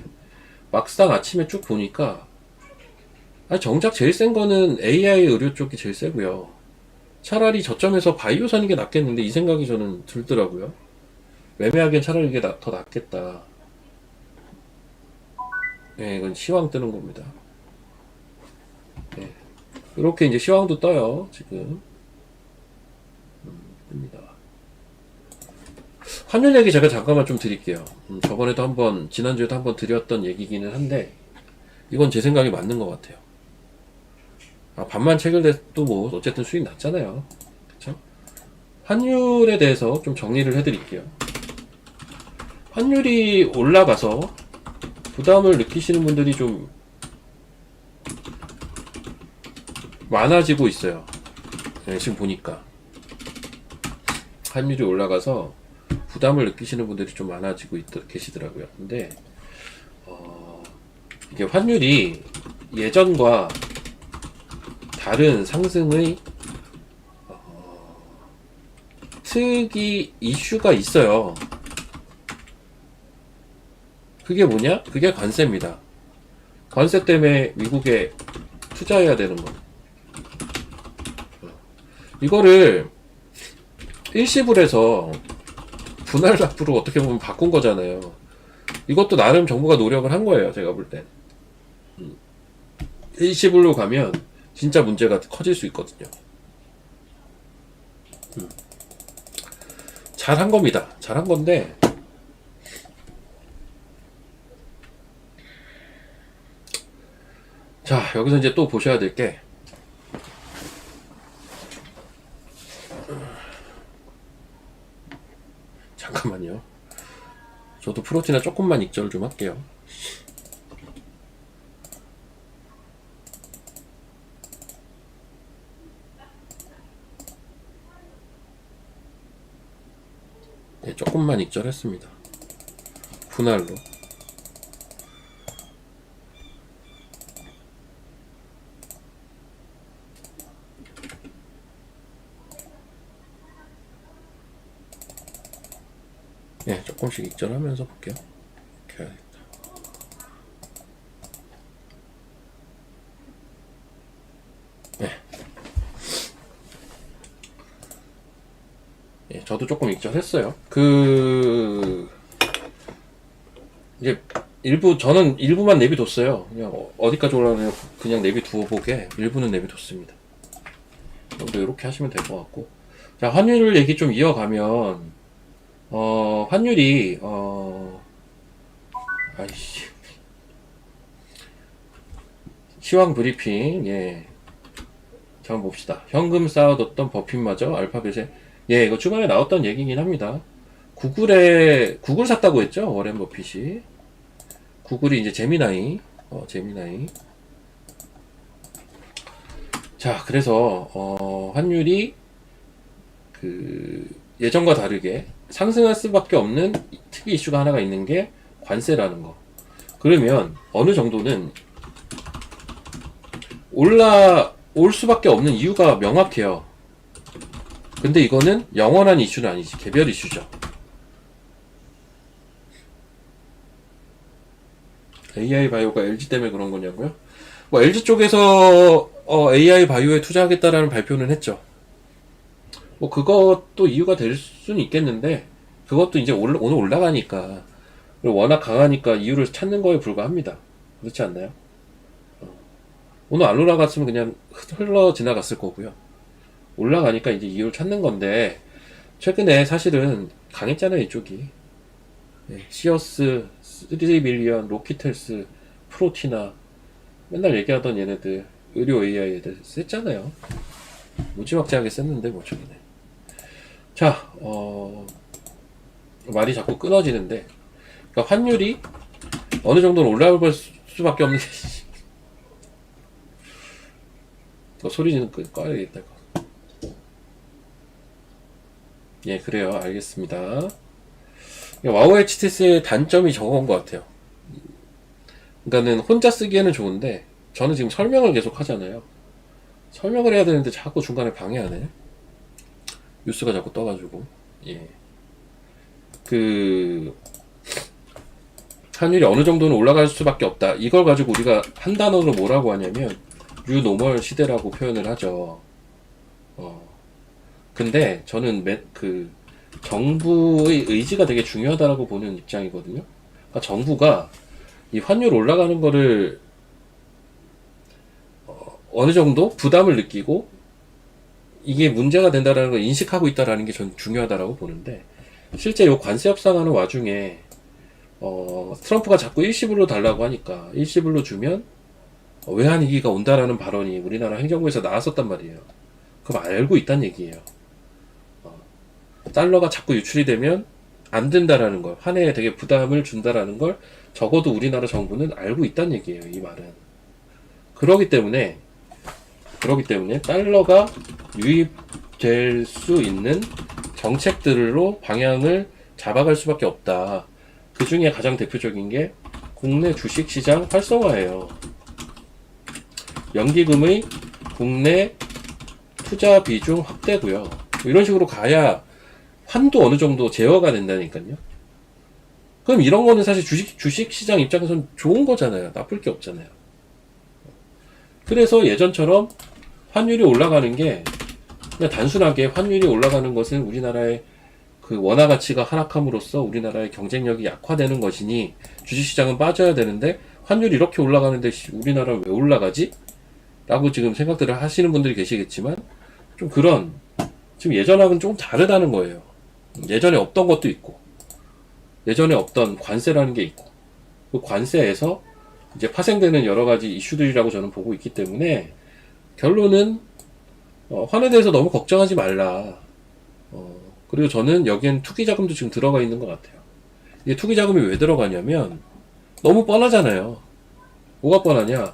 막상 아침에 쭉 보니까, 정작 제일 센 거는 AI 의료 쪽이 제일 세고요. 차라리 저점에서 바이오 사는 게 낫겠는데, 이 생각이 저는 들더라고요. 매매하기엔 차라리 이게 더 낫겠다. 네, 이건 시황 뜨는 겁니다. 네. 이렇게 이제 시황도 떠요, 지금. 뜹니다. 환율 얘기 제가 잠깐만 좀 드릴게요. 저번에도 한번, 지난주에도 한번 드렸던 얘기기는 한데, 이건 제 생각이 맞는 것 같아요. 반만 체결돼도 뭐, 어쨌든 수익 났잖아요. 그쵸? 환율에 대해서 좀 정리를 해드릴게요. 환율이 올라가서 부담을 느끼시는 분들이 좀 많아지고 있어요. 네, 지금 보니까. 환율이 올라가서 부담을 느끼시는 분들이 좀 많아지고 계시더라고요. 근데 이게 환율이 예전과 다른 상승의 특이 이슈가 있어요. 그게 뭐냐? 그게 관세입니다. 관세 때문에 미국에 투자해야 되는 거. 이거를 일시불에서 분할 납부로 어떻게 보면 바꾼 거잖아요. 이것도 나름 정부가 노력을 한 거예요, 제가 볼 땐. 일시불로 가면 진짜 문제가 커질 수 있거든요. 잘한 겁니다. 잘한 건데, 자, 여기서 이제 또 보셔야 될 게, 잠깐만요. 저도 프로틴에 조금만 익절 좀 할게요. 네, 조금만 익절했습니다. 분할로. 네, 조금씩 익절하면서 볼게요. 이렇게 해야겠다. 네. 네, 저도 조금 익절했어요. 이제 저는 일부만 내비뒀어요. 그냥 어디까지 올라가면 그냥 내비두어 보게 일부는 내비뒀습니다. 이렇게 하시면 될 것 같고. 자, 환율 얘기 좀 이어가면, 환율이, 아이씨. 시황 브리핑, 예. 자, 한번 봅시다. 현금 쌓아뒀던 버핏마저 알파벳에, 예, 이거 주말에 나왔던 얘기긴 합니다. 구글 샀다고 했죠? 워렌 버핏이. 구글이 이제 제미나이. 자, 그래서, 환율이, 예전과 다르게 상승할 수밖에 없는 특이 이슈가 하나가 있는 게 관세라는 거. 그러면 어느 정도는 올라올 수밖에 없는 이유가 명확해요. 근데 이거는 영원한 이슈는 아니지. 개별 이슈죠. AI 바이오가 LG 때문에 그런 거냐고요? 뭐 LG 쪽에서 AI 바이오에 투자하겠다라는 발표는 했죠. 뭐 그것도 이유가 될 수는 있겠는데 그것도 이제 오늘 올라가니까 그리고 워낙 강하니까 이유를 찾는 거에 불과합니다. 그렇지 않나요? 오늘 안 올라갔으면 그냥 흘러 지나갔을 거고요. 올라가니까 이제 이유를 찾는 건데 최근에 사실은 강했잖아요, 이쪽이. 네, 시어스, 3밀리언, 로키텔스, 프로티나 맨날 얘기하던 얘네들 의료 AI 애들 셌잖아요. 무지막지하게 셌는데 뭐 저기네. 자, 말이 자꾸 끊어지는데, 그러니까 환율이 어느 정도는 올라올 수밖에 없는 게 소리 꺼야겠다. 예, 그래요. 알겠습니다. 와우 HTS의 단점이 저건 것 같아요. 그러니까는 혼자 쓰기에는 좋은데 저는 지금 설명을 계속 하잖아요. 설명을 해야 되는데 자꾸 중간에 방해하네. 뉴스가 자꾸 떠가지고. 예. 그 환율이 어느 정도는 올라갈 수밖에 없다. 이걸 가지고 우리가 한 단어로 뭐라고 하냐면 뉴노멀 시대라고 표현을 하죠. 근데 저는 정부의 의지가 되게 중요하다고 보는 입장이거든요. 그러니까 정부가 이 환율 올라가는 거를 어느 정도 부담을 느끼고 이게 문제가 된다라는 걸 인식하고 있다라는 게 전 중요하다라고 보는데, 실제 요 관세 협상하는 와중에 트럼프가 자꾸 일시불로 달라고 하니까 일시불로 주면 외환위기가 온다라는 발언이 우리나라 행정부에서 나왔었단 말이에요. 그럼 알고 있단 얘기예요. 달러가 자꾸 유출이 되면 안 된다라는 걸, 환해에 되게 부담을 준다라는 걸 적어도 우리나라 정부는 알고 있단 얘기예요. 이 말은. 그러기 때문에 달러가 유입될 수 있는 정책들로 방향을 잡아갈 수밖에 없다. 그 중에 가장 대표적인 게 국내 주식시장 활성화예요. 연기금의 국내 투자 비중 확대고요. 이런 식으로 가야 환도 어느 정도 제어가 된다니까요. 그럼 이런 거는 사실 주식시장 입장에서는 좋은 거잖아요. 나쁠 게 없잖아요. 그래서 예전처럼 환율이 올라가는 게 그냥 단순하게 환율이 올라가는 것은 우리나라의 그 원화 가치가 하락함으로써 우리나라의 경쟁력이 약화되는 것이니 주식시장은 빠져야 되는데 환율이 이렇게 올라가는데 우리나라 왜 올라가지? 라고 지금 생각들을 하시는 분들이 계시겠지만 좀 그런, 지금 예전하고는 조금 다르다는 거예요. 예전에 없던 것도 있고 예전에 없던 관세라는 게 있고 그 관세에서 이제 파생되는 여러 가지 이슈들이라고 저는 보고 있기 때문에 결론은 환에 대해서 너무 걱정하지 말라. 그리고 저는 여기엔 투기 자금도 지금 들어가 있는 것 같아요. 이게 투기 자금이 왜 들어가냐면 너무 뻔하잖아요. 뭐가 뻔하냐?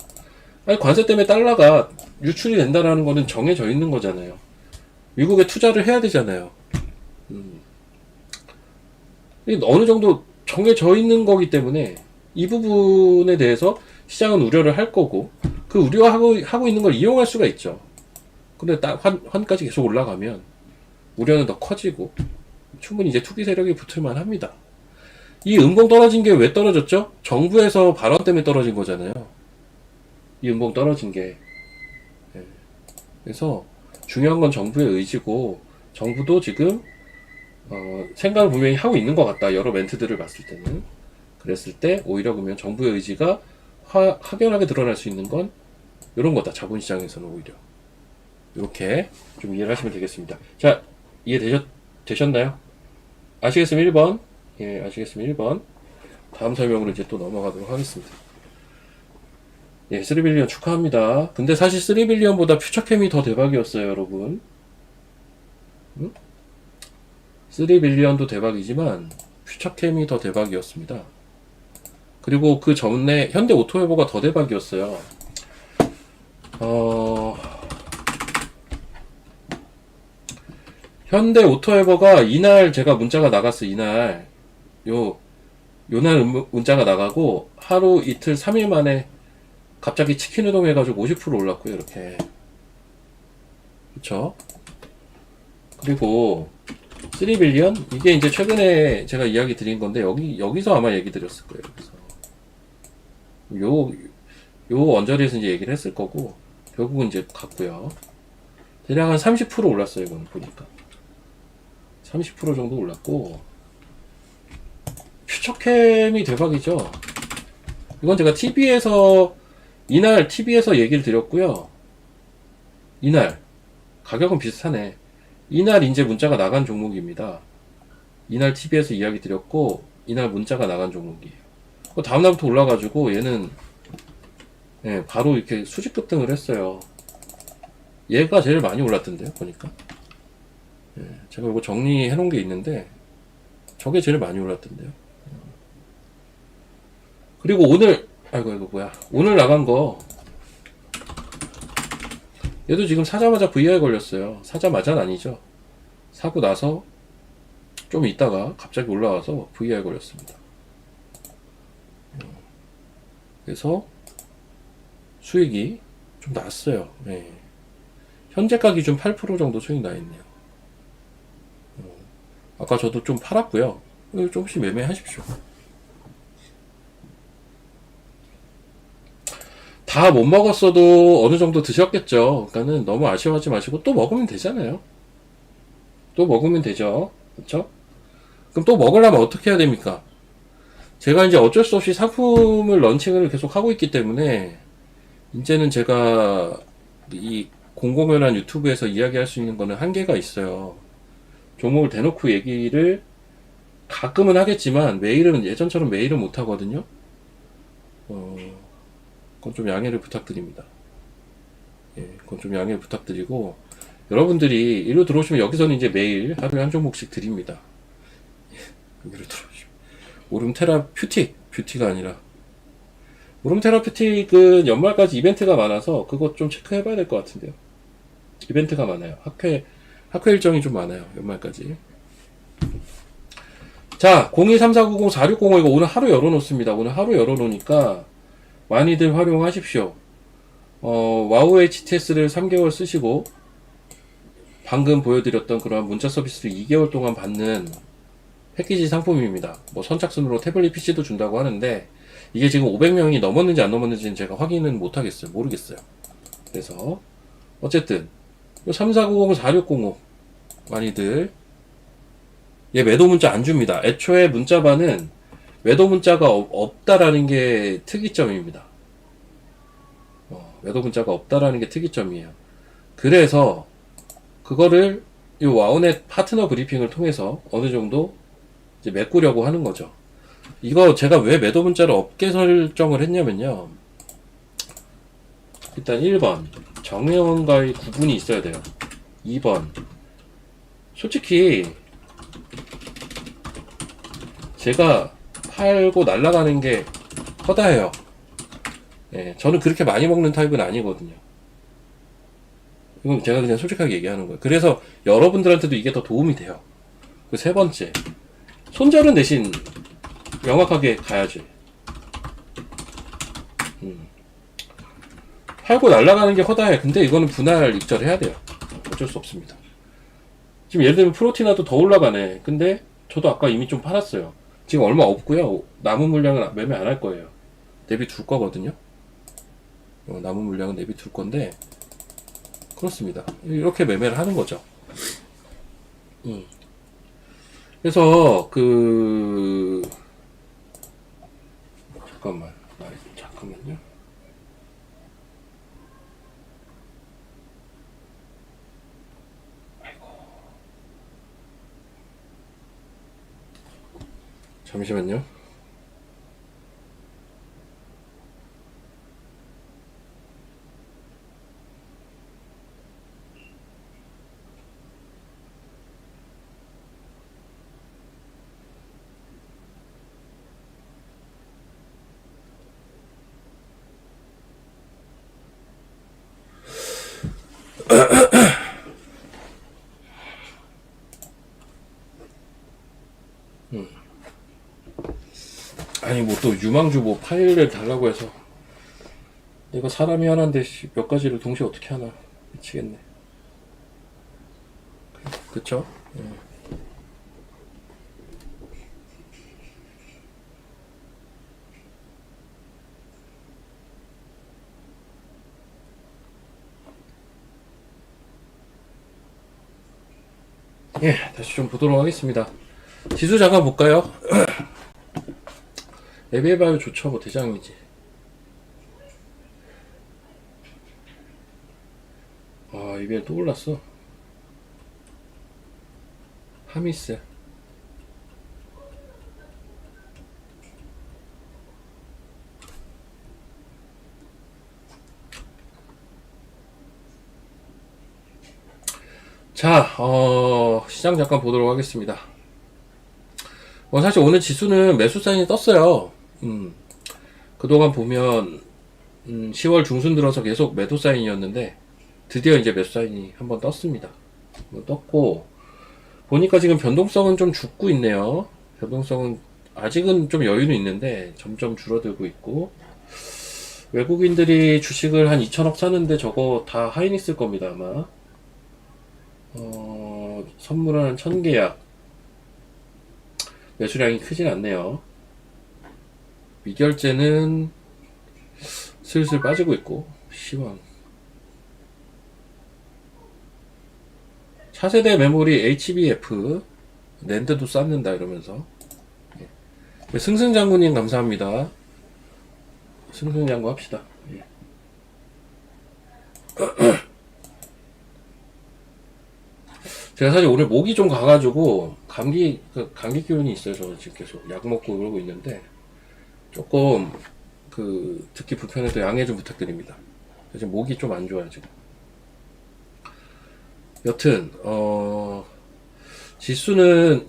아니, 관세 때문에 달러가 유출이 된다라는 거는 정해져 있는 거잖아요. 미국에 투자를 해야 되잖아요. 어느 정도 정해져 있는 거기 때문에 이 부분에 대해서 시장은 우려를 할 거고 그 우려하고 있는 걸 이용할 수가 있죠. 근데 환까지 계속 올라가면 우려는 더 커지고 충분히 이제 투기 세력이 붙을만 합니다. 이 음봉 떨어진 게 왜 떨어졌죠? 정부에서 발언 때문에 떨어진 거잖아요. 이 음봉 떨어진 게. 그래서 중요한 건 정부의 의지고 정부도 지금 생각을 분명히 하고 있는 것 같다. 여러 멘트들을 봤을 때는. 그랬을 때 오히려 그러면 정부의 의지가 확연하게 드러날 수 있는 건 이런 거다. 자본시장에서는 오히려. 이렇게 좀 이해를 하시면 되겠습니다. 자, 이해되셨나요? 아시겠으면 1번. 예, 아시겠으면 1번. 다음 설명으로 이제 또 넘어가도록 하겠습니다. 예, 3빌리언 축하합니다. 근데 사실 3빌리언보다 퓨처캠이 더 대박이었어요, 여러분. 3빌리언도 대박이지만 퓨처캠이 더 대박이었습니다. 그리고 그 전에 현대오토웨버가 더 대박이었어요. 현대오토웨버가 이날 제가 문자가 나갔어. 이날 요날 문자가 나가고 하루 이틀 3일 만에 갑자기 치킨 우동 해가지고 50% 올랐고요. 이렇게. 그쵸? 그리고 3빌리언? 이게 이제 최근에 제가 이야기 드린 건데 여기서 아마 얘기 드렸을 거예요. 그래서 요 언저리에서 이제 얘기를 했을 거고 결국은 이제 갔고요. 대략 한 30% 올랐어요. 이건 보니까 30% 정도 올랐고 퓨처캠이 대박이죠. 이건 제가 이날 TV에서 얘기를 드렸고요. 이날 가격은 비슷하네. 이날 이제 문자가 나간 종목입니다. 이날 TV에서 이야기 드렸고 이날 문자가 나간 종목이에요. 다음날부터 올라가지고 얘는 바로 이렇게 수직 급등을 했어요. 얘가 제일 많이 올랐던데요, 보니까. 예, 제가 이거 정리해 놓은 게 있는데, 저게 제일 많이 올랐던데요. 그리고 오늘, 아이고, 이거 뭐야. 오늘 나간 거, 얘도 지금 사자마자 VI 걸렸어요. 사자마자는 아니죠. 사고 나서 좀 있다가 갑자기 올라와서 VI 걸렸습니다. 그래서 수익이 좀 났어요. 네. 현재가 기준 8% 정도 수익 나 있네요. 아까 저도 좀 팔았고요. 조금씩 매매하십시오. 다 못 먹었어도 어느 정도 드셨겠죠. 그러니까는 너무 아쉬워하지 마시고 또 먹으면 되잖아요. 또 먹으면 되죠. 그렇죠? 그럼 또 먹으려면 어떻게 해야 됩니까? 제가 이제 어쩔 수 없이 상품을 런칭을 계속 하고 있기 때문에 이제는 제가 이 공공연한 유튜브에서 이야기할 수 있는 거는 한계가 있어요. 종목을 대놓고 얘기를 가끔은 하겠지만 매일은 예전처럼 매일은 못 하거든요. 그건 좀 양해를 부탁드립니다. 예, 그건 좀 양해 부탁드리고 여러분들이 일로 들어오시면 여기서는 이제 매일 하루에 한 종목씩 드립니다. 여기로 들어오시면 오름 뷰티가 아니라 오름 테라퓨틱은 연말까지 이벤트가 많아서 그것 좀 체크해봐야 될 것 같은데요. 이벤트가 많아요. 학회 일정이 좀 많아요. 연말까지. 자, 0234904605 이거 오늘 하루 열어놓습니다. 오늘 하루 열어놓으니까 많이들 활용하십시오. 와우 HTS를 3개월 쓰시고 방금 보여드렸던 그러한 문자 서비스를 2개월 동안 받는 패키지 상품입니다. 뭐 선착순으로 태블릿 PC도 준다고 하는데 이게 지금 500명이 넘었는지 안 넘었는지는 제가 확인은 못하겠어요. 모르겠어요. 그래서 어쨌든 3490, 4605 많이들 얘 매도 문자 안 줍니다. 애초에 문자반은 매도 문자가 없다라는 게 특이점입니다. 매도 문자가 없다라는 게 특이점이에요. 그래서 그거를 이 와우넷 파트너 브리핑을 통해서 어느 정도 이제 메꾸려고 하는 거죠. 이거 제가 왜 매도 문자를 없게 설정을 했냐면요. 일단 1번 정회원과의 구분이 있어야 돼요. 2번 솔직히 제가 팔고 날아가는 게 허다해요. 예, 저는 그렇게 많이 먹는 타입은 아니거든요. 이건 제가 그냥 솔직하게 얘기하는 거예요. 그래서 여러분들한테도 이게 더 도움이 돼요. 그 세 번째, 손절은 대신 명확하게 가야지. 팔고 날아가는 게 허다해. 근데 이거는 분할 익절해야 돼요. 어쩔 수 없습니다. 지금 예를 들면 프로티나도 더 올라가네. 근데 저도 아까 이미 좀 팔았어요. 지금 얼마 없고요. 남은 물량은 매매 안 할 거예요. 내비 둘 거거든요. 남은 물량은 내비 둘 건데 그렇습니다. 이렇게 매매를 하는 거죠. 그래서 잠깐만요. 아이고. 잠시만요. 아니 뭐 또 유망주 뭐 파일을 달라고 해서 내가 사람이 하나인데 몇 가지를 동시에 어떻게 하나 미치겠네. 그쵸? 예, 다시 좀 보도록 하겠습니다. 지수 잠깐 볼까요? 에비에바이오 좋죠. 뭐 대장이지. 아, 이비엘 또 올랐어. 하미스. 자, 시장 잠깐 보도록 하겠습니다. 사실 오늘 지수는 매수 사인이 떴어요. 그동안 보면 10월 중순 들어서 계속 매도 사인이었는데 드디어 이제 매수 사인이 한번 떴습니다. 떴고 보니까 지금 변동성은 좀 죽고 있네요. 변동성은 아직은 좀 여유는 있는데 점점 줄어들고 있고, 외국인들이 주식을 한 2천억 사는데 저거 다 하이닉스일 겁니다 아마. 선물 한 1000계약, 매수량이 크진 않네요. 미결제는 슬슬 빠지고 있고, 시황. 차세대 메모리 HBF, 랜드도 쌓는다 이러면서. 승승장구님 감사합니다. 승승장구 합시다. 제가 사실 오늘 목이 좀 가가지고 감기 기운이 있어요. 저는 지금 계속 약 먹고 그러고 있는데 조금 듣기 불편해서 양해 좀 부탁드립니다. 지금 목이 좀 안 좋아요 지금. 여튼 지수는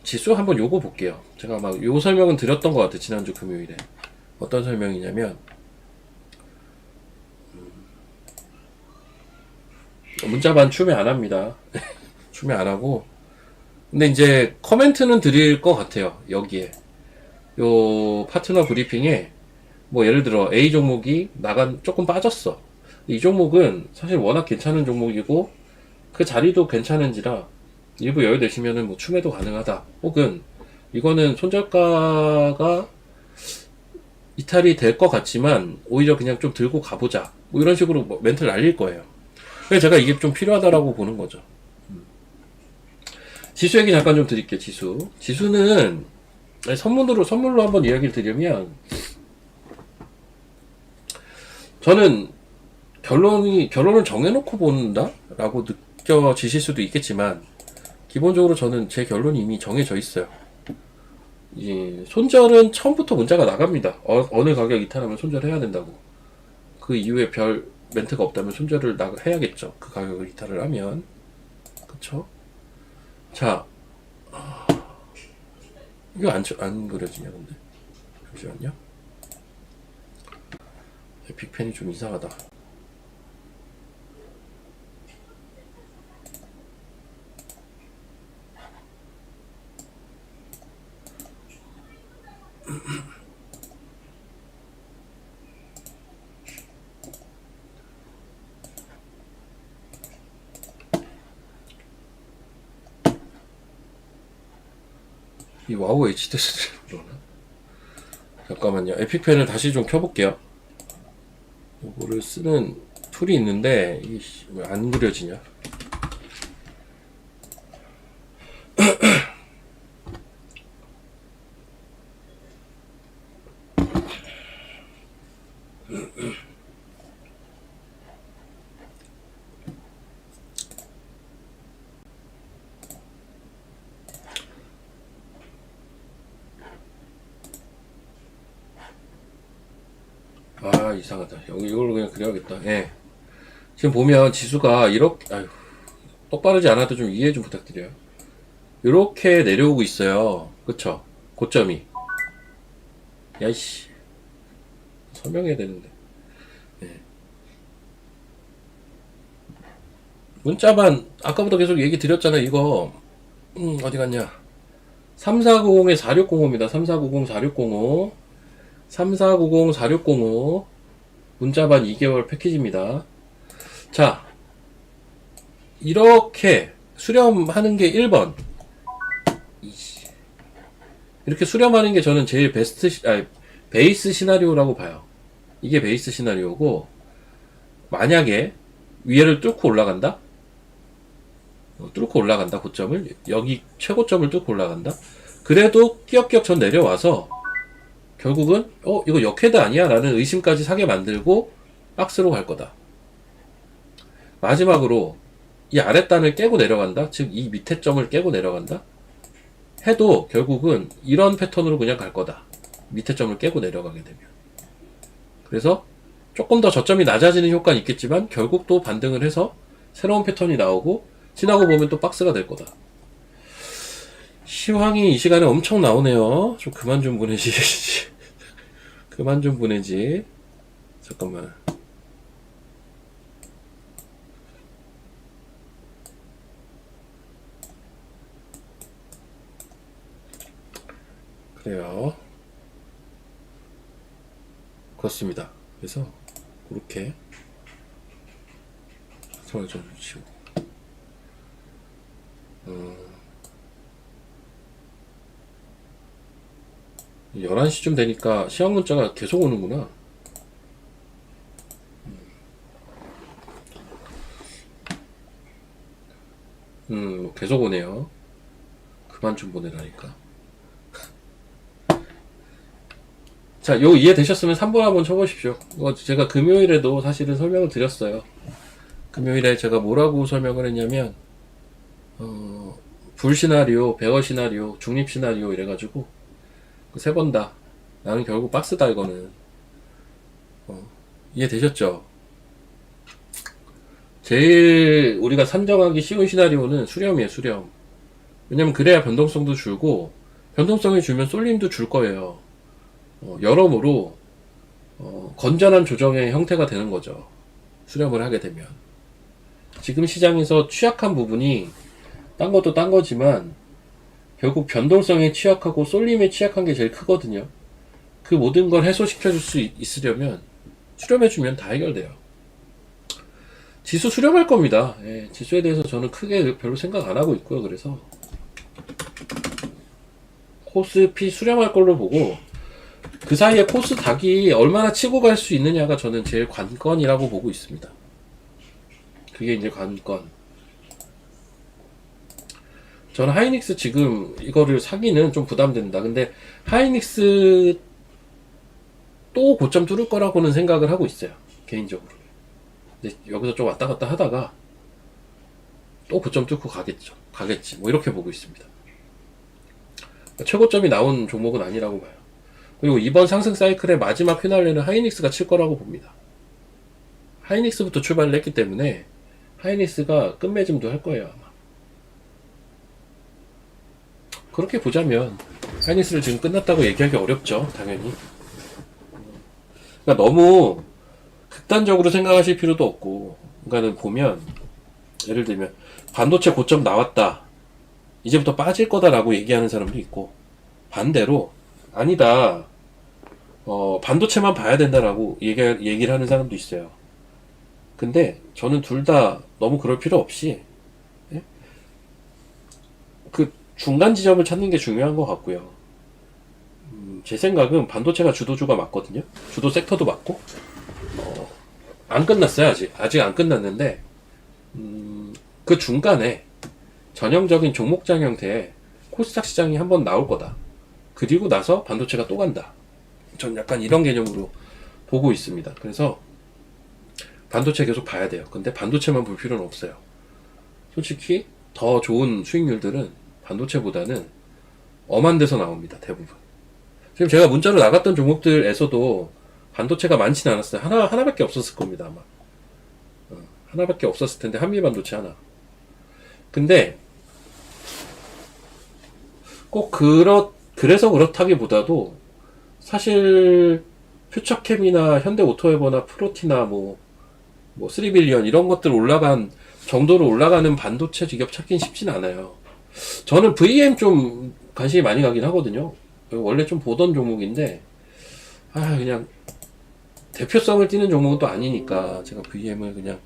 지수 한번 요거 볼게요. 제가 막 요 설명은 드렸던 것 같아요. 지난주 금요일에. 어떤 설명이냐면 문자반 추매 안 합니다. 추매 안 하고, 근데 이제 코멘트는 드릴 것 같아요. 여기에 요 파트너 브리핑에 뭐 예를 들어 A 종목이 조금 빠졌어. 이 종목은 사실 워낙 괜찮은 종목이고 그 자리도 괜찮은지라 일부 여유되시면은 뭐 추매도 가능하다. 혹은 이거는 손절가가 이탈이 될 것 같지만 오히려 그냥 좀 들고 가보자. 뭐 이런 식으로 뭐 멘트를 날릴 거예요. 그래서 제가 이게 좀 필요하다라고 보는 거죠. 지수 얘기 잠깐 좀 드릴게요. 지수는 선물로 한번 이야기를 드리면, 저는 결론을 정해놓고 본다라고 느껴지실 수도 있겠지만, 기본적으로 저는 제 결론이 이미 정해져 있어요. 손절은 처음부터 문자가 나갑니다. 어느 가격 이탈하면 손절해야 된다고. 그 이후에 별 멘트가 없다면 손절을 해야겠죠. 그 가격을 이탈을 하면. 그쵸? 자, 이거 안 그려지냐 근데? 잠시만요. 빅펜이 좀 이상하다. 이 와우 HDS 그러나? 잠깐만요. 에픽펜을 다시 좀 켜볼게요. 이거를 쓰는 툴이 있는데 이게 왜 안 그려지냐? 아, 이상하다. 여기 이걸로 그냥 그려야겠다. 예. 지금 보면 지수가 이렇게, 아유, 똑바르지 않아도 좀 이해 좀 부탁드려요. 이렇게 내려오고 있어요. 그쵸? 고점이. 야이씨. 설명해야 되는데. 예. 문자반, 아까부터 계속 얘기 드렸잖아요. 이거, 어디 갔냐. 3490에 4605입니다. 3490-4605. 3490-4605. 문자반 2개월 패키지입니다. 자, 이렇게 수렴하는 게 1번. 이렇게 수렴하는 게 저는 제일 베이스 시나리오라고 봐요. 이게 베이스 시나리오고, 만약에 위에를 뚫고 올라간다? 고점을. 여기 최고점을 뚫고 올라간다? 그래도 끼역끼역 전 내려와서, 결국은, 이거 역헤드 아니야? 라는 의심까지 사게 만들고, 박스로 갈 거다. 마지막으로, 이 아랫단을 깨고 내려간다? 즉, 이 밑에 점을 깨고 내려간다? 해도 결국은 이런 패턴으로 그냥 갈 거다. 밑에 점을 깨고 내려가게 되면. 그래서 조금 더 저점이 낮아지는 효과는 있겠지만 결국 또 반등을 해서 새로운 패턴이 나오고 지나고 보면 또 박스가 될 거다. 시황이 이 시간에 엄청 나오네요. 좀 그만 좀 보내지. 그만 좀 보내지. 잠깐만. 그래요. 그렇습니다. 그래서 그렇게 손을 좀 치고 11시쯤 되니까 시험 문자가 계속 오는구나. 계속 오네요. 그만 좀 보내라니까. 자, 요 이해되셨으면 3번 한번 쳐보십시오. 제가 금요일에도 사실은 설명을 드렸어요. 금요일에 제가 뭐라고 설명을 했냐면, 불 시나리오, 배어 시나리오, 중립 시나리오 이래가지고, 그 세 번 다. 나는 결국 박스다, 이거는. 이해되셨죠? 제일 우리가 산정하기 쉬운 시나리오는 수렴이에요, 수렴. 왜냐면 그래야 변동성도 줄고, 변동성이 줄면 쏠림도 줄 거예요. 여러모로 건전한 조정의 형태가 되는 거죠. 수렴을 하게 되면. 지금 시장에서 취약한 부분이 딴 것도 딴 거지만 결국 변동성에 취약하고 쏠림에 취약한 게 제일 크거든요. 그 모든 걸 해소시켜 줄 수 있으려면 수렴해주면 다 해결돼요. 지수 수렴할 겁니다. 예, 지수에 대해서 저는 크게 별로 생각 안 하고 있고요. 그래서 코스피 수렴할 걸로 보고, 그 사이에 코스닥이 얼마나 치고 갈 수 있느냐가 저는 제일 관건이라고 보고 있습니다. 그게 이제 관건. 저는 하이닉스 지금 이거를 사기는 좀 부담된다. 근데 하이닉스 또 고점 뚫을 거라고는 생각을 하고 있어요. 개인적으로. 근데 여기서 좀 왔다 갔다 하다가 또 고점 뚫고 가겠죠. 가겠지. 뭐 이렇게 보고 있습니다. 최고점이 나온 종목은 아니라고 봐요. 그리고 이번 상승 사이클의 마지막 휘날레는 하이닉스가 칠 거라고 봅니다. 하이닉스부터 출발을 했기 때문에 하이닉스가 끝맺음도 할 거예요, 아마. 그렇게 보자면 하이닉스를 지금 끝났다고 얘기하기 어렵죠, 당연히. 그러니까 너무 극단적으로 생각하실 필요도 없고, 그러니까는 보면 예를 들면 반도체 고점 나왔다, 이제부터 빠질 거다라고 얘기하는 사람도 있고, 반대로 아니다, 반도체만 봐야 된다라고 얘기를 하는 사람도 있어요. 근데 저는 둘 다 너무 그럴 필요 없이, 예? 그 중간 지점을 찾는 게 중요한 것 같고요. 제 생각은 반도체가 주도주가 맞거든요. 주도 섹터도 맞고, 안 끝났어요. 아직 안 끝났는데, 그 중간에 전형적인 종목장 형태의 코스닥 시장이 한번 나올 거다. 그리고 나서 반도체가 또 간다. 전 약간 이런 개념으로 보고 있습니다. 그래서 반도체 계속 봐야 돼요. 근데 반도체만 볼 필요는 없어요. 솔직히 더 좋은 수익률들은 반도체보다는 엄한 데서 나옵니다. 대부분. 지금 제가 문자로 나갔던 종목들에서도 반도체가 많지는 않았어요. 하나밖에 없었을 겁니다, 아마. 하나밖에 없었을 텐데, 한미 반도체 하나. 근데 꼭 그래서 그렇다기보다도 사실 퓨처캠이나 현대오토에버나 프로티나 뭐 3빌리언 이런 것들 올라간 정도로 올라가는 반도체 직업 찾긴 쉽진 않아요. 저는 VM 좀 관심이 많이 가긴 하거든요. 원래 좀 보던 종목인데, 그냥 대표성을 띠는 종목은 또 아니니까 제가 VM을 그냥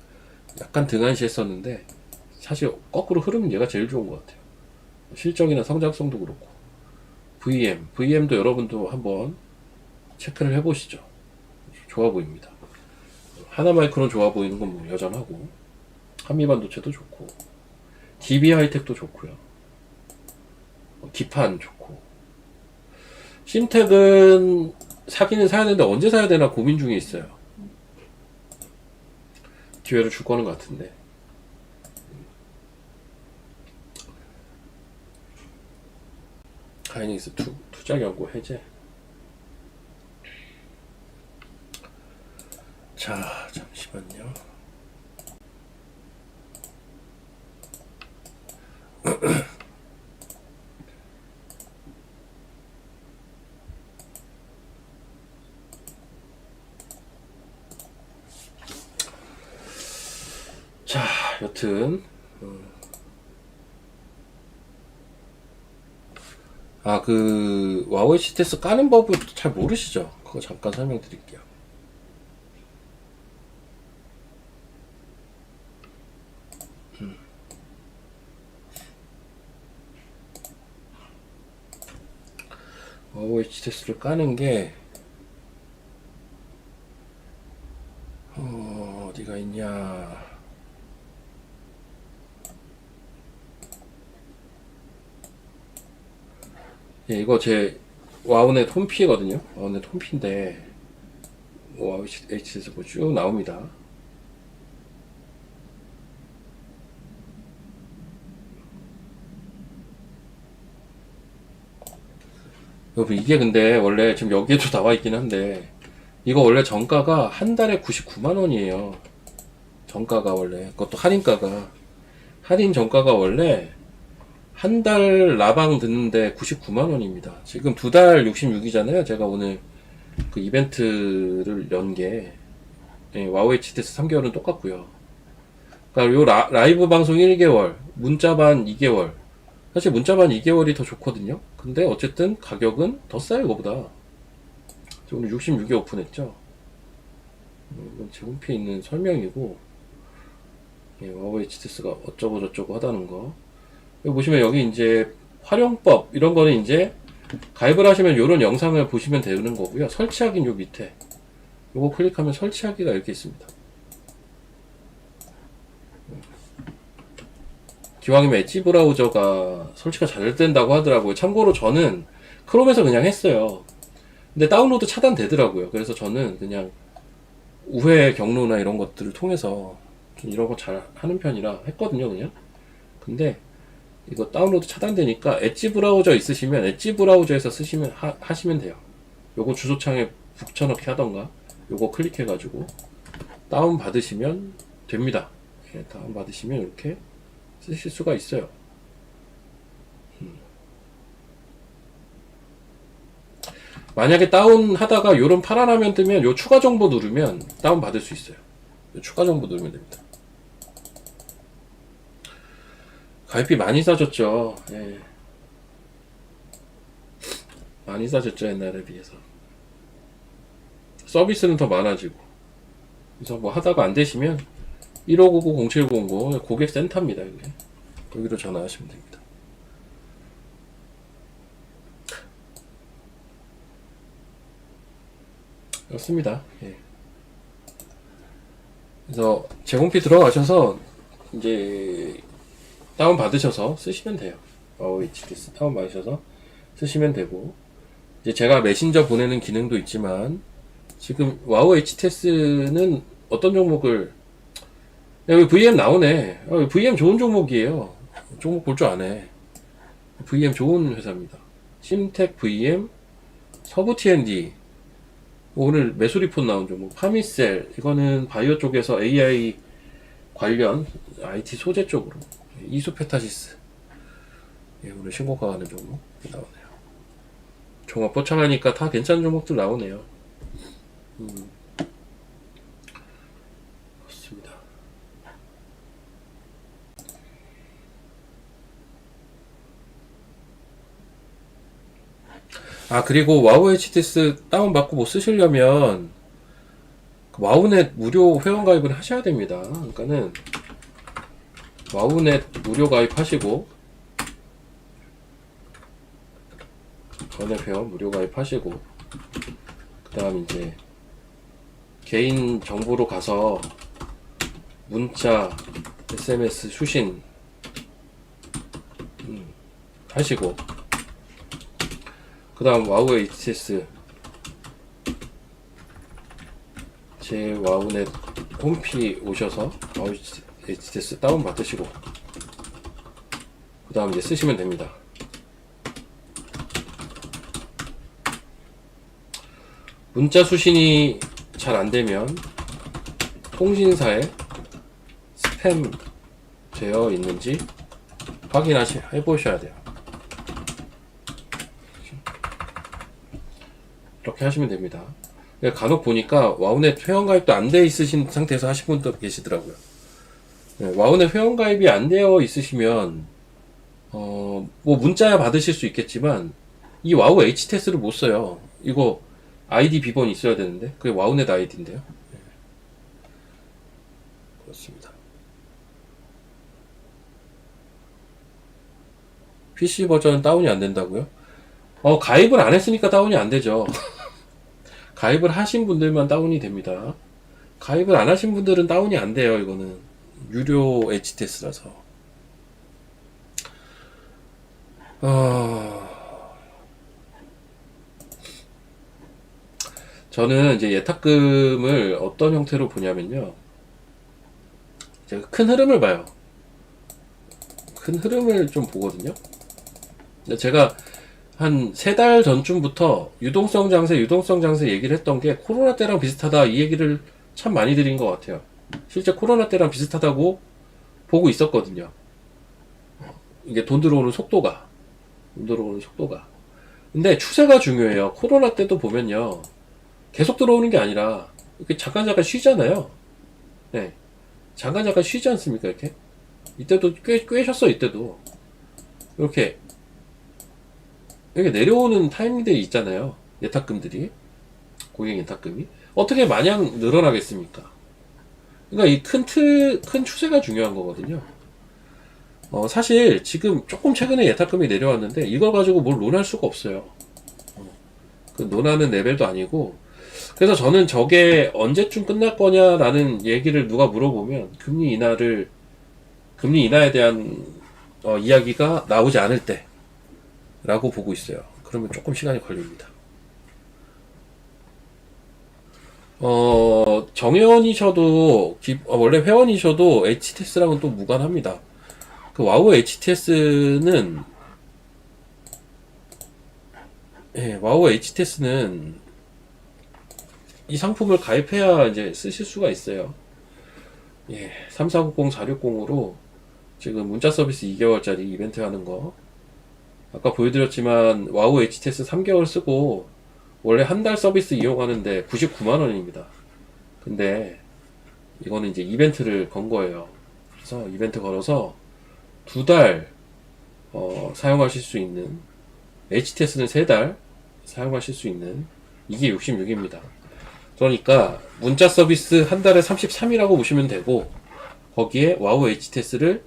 약간 등한시했었는데, 사실 거꾸로 흐르면 얘가 제일 좋은 것 같아요. 실적이나 성장성도 그렇고. VM도 여러분도 한번 체크를 해보시죠. 좋아 보입니다. 하나마이크론 좋아 보이는 건 뭐 여전하고, 한미반도체도 좋고, DB하이텍도 좋고요. 기판 좋고. 심텍은 사기는 사야 되는데 언제 사야 되나 고민 중에 있어요. 기회를 줄 거는 것 같은데. 하이닉스 투자 연구 해제. 자, 잠시만요. 자, 여튼 그 와우 HTS 까는 법을 잘 모르시죠? 그거 잠깐 설명드릴게요. 와우 HTS를 까는 게 어디가 있냐? 예, 이거 제 와우넷 홈피거든요. 와우넷 홈피인데 와우 HTS 쭉 나옵니다. 여러분 이게 근데 원래 지금 여기에도 나와 있긴 한데 이거 원래 정가가 한 달에 99만 원이에요. 정가가 원래 그것도 할인 정가가 원래 한 달 라방 듣는데 99만 원입니다. 지금 두 달 66이잖아요. 제가 오늘 그 이벤트를 연 게 와우 HTS 3개월은 똑같고요. 그러니까 요 라이브 방송 1개월, 문자반 2개월. 사실 문자반 2개월이 더 좋거든요. 근데 어쨌든 가격은 더 싸요, 이거보다. 오늘 66에 오픈했죠. 이건 제 홈피에 있는 설명이고, 와우 HTS가 어쩌고 저쩌고 하다는 거. 여기 보시면 여기 이제 활용법, 이런 거는 이제 가입을 하시면 이런 영상을 보시면 되는 거고요. 설치하기는 요 밑에. 요거 클릭하면 설치하기가 이렇게 있습니다. 기왕이면 엣지 브라우저가 설치가 잘 된다고 하더라고요. 참고로 저는 크롬에서 그냥 했어요. 근데 다운로드 차단되더라고요. 그래서 저는 그냥 우회 경로나 이런 것들을 통해서 좀 이런 거 잘 하는 편이라 했거든요, 그냥. 근데 이거 다운로드 차단되니까 엣지 브라우저 있으시면 엣지 브라우저에서 쓰시면 하시면 돼요. 요거 주소창에 붙여넣기 하던가 요거 클릭해가지고 다운 받으시면 됩니다. 예, 다운 받으시면 이렇게 쓰실 수가 있어요. 만약에 다운 하다가 요런 파란 화면 뜨면 요 추가 정보 누르면 다운 받을 수 있어요. 요 추가 정보 누르면 됩니다. 가입비 많이 싸졌죠. 예. 많이 싸졌죠, 옛날에 비해서. 서비스는 더 많아지고. 그래서 뭐 하다가 안 되시면 1599-0700 고객센터입니다. 이게. 여기로 전화하시면 됩니다. 그렇습니다. 예. 그래서 제 홈피 들어가셔서 이제 다운 받으셔서 쓰시면 돼요. 와우 HTS 다운 받으셔서 쓰시면 되고, 이제 제가 메신저 보내는 기능도 있지만 지금 와우 HTS는 어떤 종목을 여기 VM 나오네. VM 좋은 종목이에요. 종목 볼 줄 아네. VM 좋은 회사입니다. 심텍 VM, 서부 T&D. 오늘 매수 리포트 나온 종목 파미셀. 이거는 바이오 쪽에서 AI 관련 IT 소재 쪽으로 이소페타시스. 예, 오늘 신고가 가는 종목 나오네요. 종합 포착하니까 다 괜찮은 종목들 나오네요. 그렇습니다. 그리고 와우 HTS 다운받고 뭐 쓰시려면 와우넷 무료 회원가입을 하셔야 됩니다. 그러니까는 와우넷 무료 가입하시고 와우넷 회원 무료 가입하시고 그 다음 이제 개인 정보로 가서 문자 SMS 수신 하시고 그 다음 와우 HTS 제 와우넷 홈피 오셔서 와우 HTS 다운 받으시고 그 다음 이제 쓰시면 됩니다. 문자 수신이 잘 안되면 통신사에 스팸 되어 있는지 해보셔야 돼요. 이렇게 하시면 됩니다. 간혹 보니까 와우넷 회원가입도 안 돼 있으신 상태에서 하신 분도 계시더라고요. 네, 와우넷 회원가입이 안 되어 있으시면 뭐 문자야 받으실 수 있겠지만 이 와우 HTS를 못 써요. 이거 아이디 비번이 있어야 되는데 그게 와우넷 아이디인데요. 네, 그렇습니다. PC 버전 다운이 안 된다고요? 가입을 안 했으니까 다운이 안 되죠. 가입을 하신 분들만 다운이 됩니다. 가입을 안 하신 분들은 다운이 안 돼요. 이거는 유료 HTS라서. 저는 이제 예탁금을 어떤 형태로 보냐면요. 제가 큰 흐름을 봐요. 큰 흐름을 좀 보거든요. 제가 한 3달 전쯤부터 유동성 장세 얘기를 했던 게 코로나 때랑 비슷하다 이 얘기를 참 많이 드린 것 같아요. 실제 코로나 때랑 비슷하다고 보고 있었거든요. 이게 돈 들어오는 속도가. 근데 추세가 중요해요. 코로나 때도 보면요. 계속 들어오는 게 아니라 이렇게 잠깐 쉬잖아요. 네. 잠깐 쉬지 않습니까? 이렇게. 이때도 꽤 쉬었어, 이때도. 이렇게 내려오는 타이밍들이 있잖아요. 예탁금들이. 고객 예탁금이. 어떻게 마냥 늘어나겠습니까? 그러니까 이 큰 추세가 중요한 거거든요. 사실 지금 조금 최근에 예탁금이 내려왔는데 이걸 가지고 뭘 논할 수가 없어요. 그 논하는 레벨도 아니고. 그래서 저는 저게 언제쯤 끝날 거냐라는 얘기를 누가 물어보면 금리 인하에 대한 이야기가 나오지 않을 때 라고 보고 있어요. 그러면 조금 시간이 걸립니다. 정회원이셔도 원래 회원이셔도 HTS랑은 또 무관합니다. 그 와우 HTS는 와우 HTS는 이 상품을 가입해야 이제 쓰실 수가 있어요. 3490-460으로 지금 문자 서비스 2개월짜리 이벤트 하는 거 아까 보여드렸지만 와우 HTS 3개월 쓰고 원래 한 달 서비스 이용하는데 99만원입니다. 근데 이거는 이제 이벤트를 건 거예요. 그래서 이벤트 걸어서 2달 사용하실 수 있는, HTS는 3달 사용하실 수 있는, 이게 66입니다. 그러니까 문자 서비스 한 달에 33이라고 보시면 되고 거기에 와우 HTS를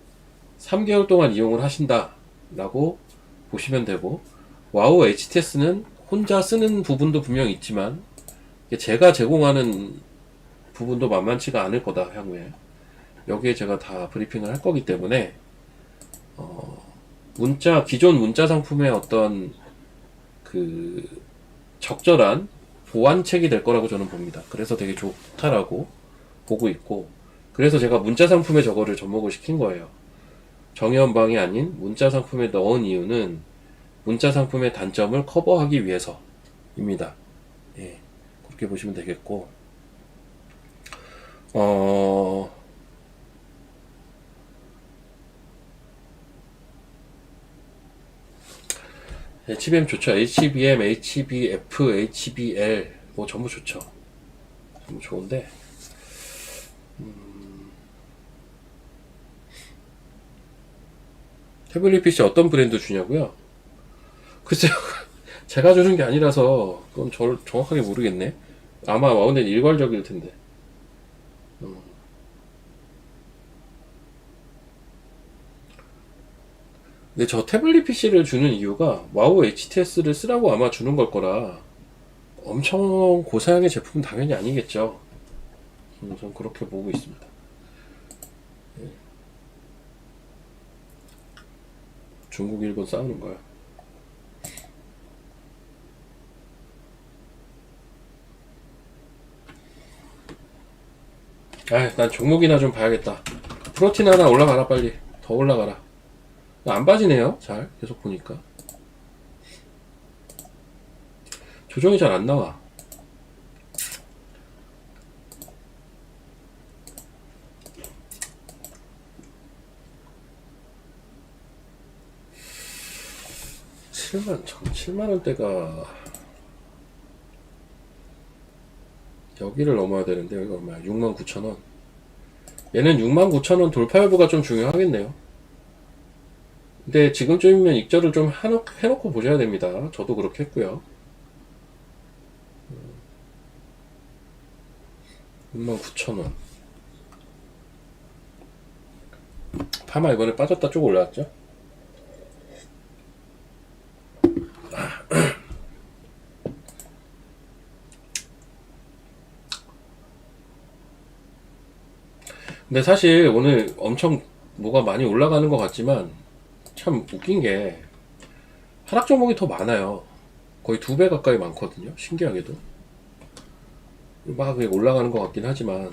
3개월 동안 이용을 하신다 라고 보시면 되고, 와우 HTS는 혼자 쓰는 부분도 분명히 있지만 제가 제공하는 부분도 만만치가 않을 거다 향후에. 여기에 제가 다 브리핑을 할 거기 때문에 기존 문자 상품의 어떤 그 적절한 보완책이 될 거라고 저는 봅니다. 그래서 되게 좋다라고 보고 있고, 그래서 제가 문자 상품에 저거를 접목을 시킨 거예요. 정의연방이 아닌 문자 상품에 넣은 이유는 문자 상품의 단점을 커버하기 위해서입니다. 그렇게 보시면 되겠고, HBM 좋죠. HBM, HBF, HBL 뭐 전부 좋죠. 전부 좋은데 태블릿 PC 어떤 브랜드 주냐고요? 글쎄요. 제가 주는 게 아니라서 그건 정확하게 모르겠네. 아마 와우넷 일괄적일 텐데. 근데 저 태블릿 PC를 주는 이유가 와우 HTS를 쓰라고 아마 주는 걸 거라 엄청 고사양의 제품은 당연히 아니겠죠. 전 그렇게 보고 있습니다. 중국, 일본 싸우는 거야. 난 종목이나 좀 봐야겠다. 프로틴 하나 올라가라, 빨리. 더 올라가라. 안 빠지네요. 잘 계속 보니까 조정이 잘 안 나와. 전 7만원대가 여기를 넘어야 되는데 여기가 얼마야? 69,000원. 얘는 69,000원 돌파 여부가 좀 중요하겠네요. 근데 지금쯤이면 익절을 좀 해놓고 보셔야 됩니다. 저도 그렇게 했고요. 69,000원. 파마 이번에 빠졌다 쭉 올라왔죠? 근데 사실 오늘 엄청 뭐가 많이 올라가는 것 같지만 참 웃긴 게 하락 종목이 더 많아요. 거의 2배 가까이 많거든요. 신기하게도. 막 올라가는 것 같긴 하지만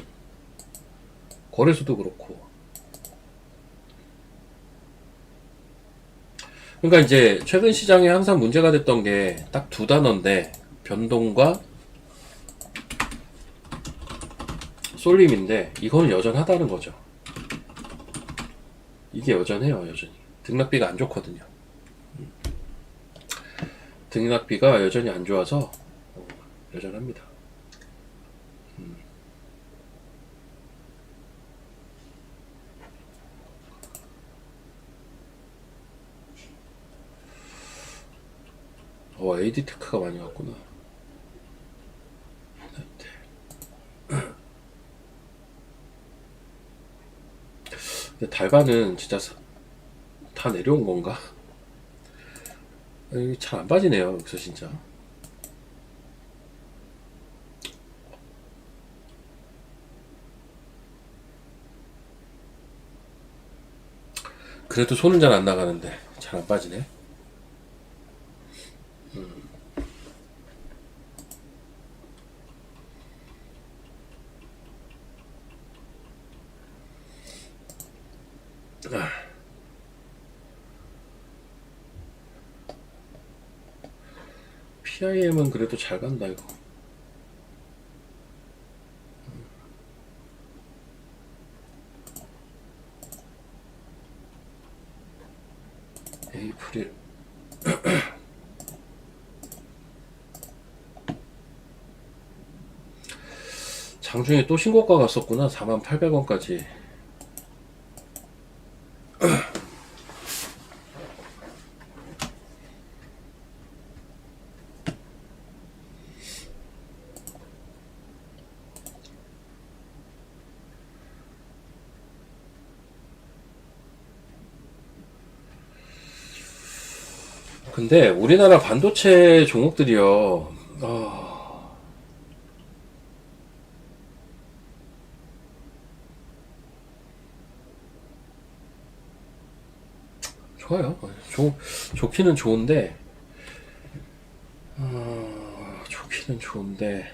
거래소도 그렇고. 그러니까 이제 최근 시장에 항상 문제가 됐던 게 딱 두 단어인데 변동과 쏠림인데 이거는 여전하다는 거죠. 이게 여전해요. 여전히 등락비가 안 좋거든요. 등락비가 여전히 안 좋아서 여전합니다. AD테크가 많이 왔구나. 근데 달바는 진짜 다 내려온 건가? 잘 안 빠지네요. 여기서 진짜. 그래도 손은 잘 안 나가는데 잘 안 빠지네. PIM은 그래도 잘 간다 이거. 에이프릴 장중에 또 신고가 갔었구나. 48,000원까지. 근데 우리나라 반도체 종목들이요. 좋아요. 좋기는 좋은데, 좋기는 좋은데,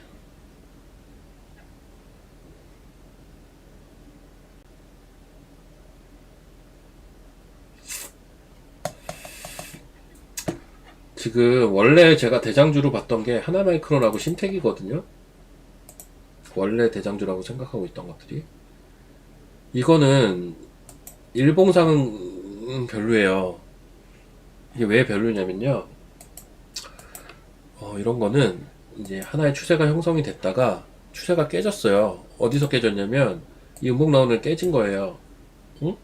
지금 원래 제가 대장주로 봤던 게 하나마이크론하고 신텍이거든요. 원래 대장주라고 생각하고 있던 것들이. 이거는 일봉상은 별로예요. 이게 왜 별로냐면요. 이런 거는 이제 하나의 추세가 형성이 됐다가 추세가 깨졌어요. 어디서 깨졌냐면 이 음봉라운을 깨진 거예요. 응?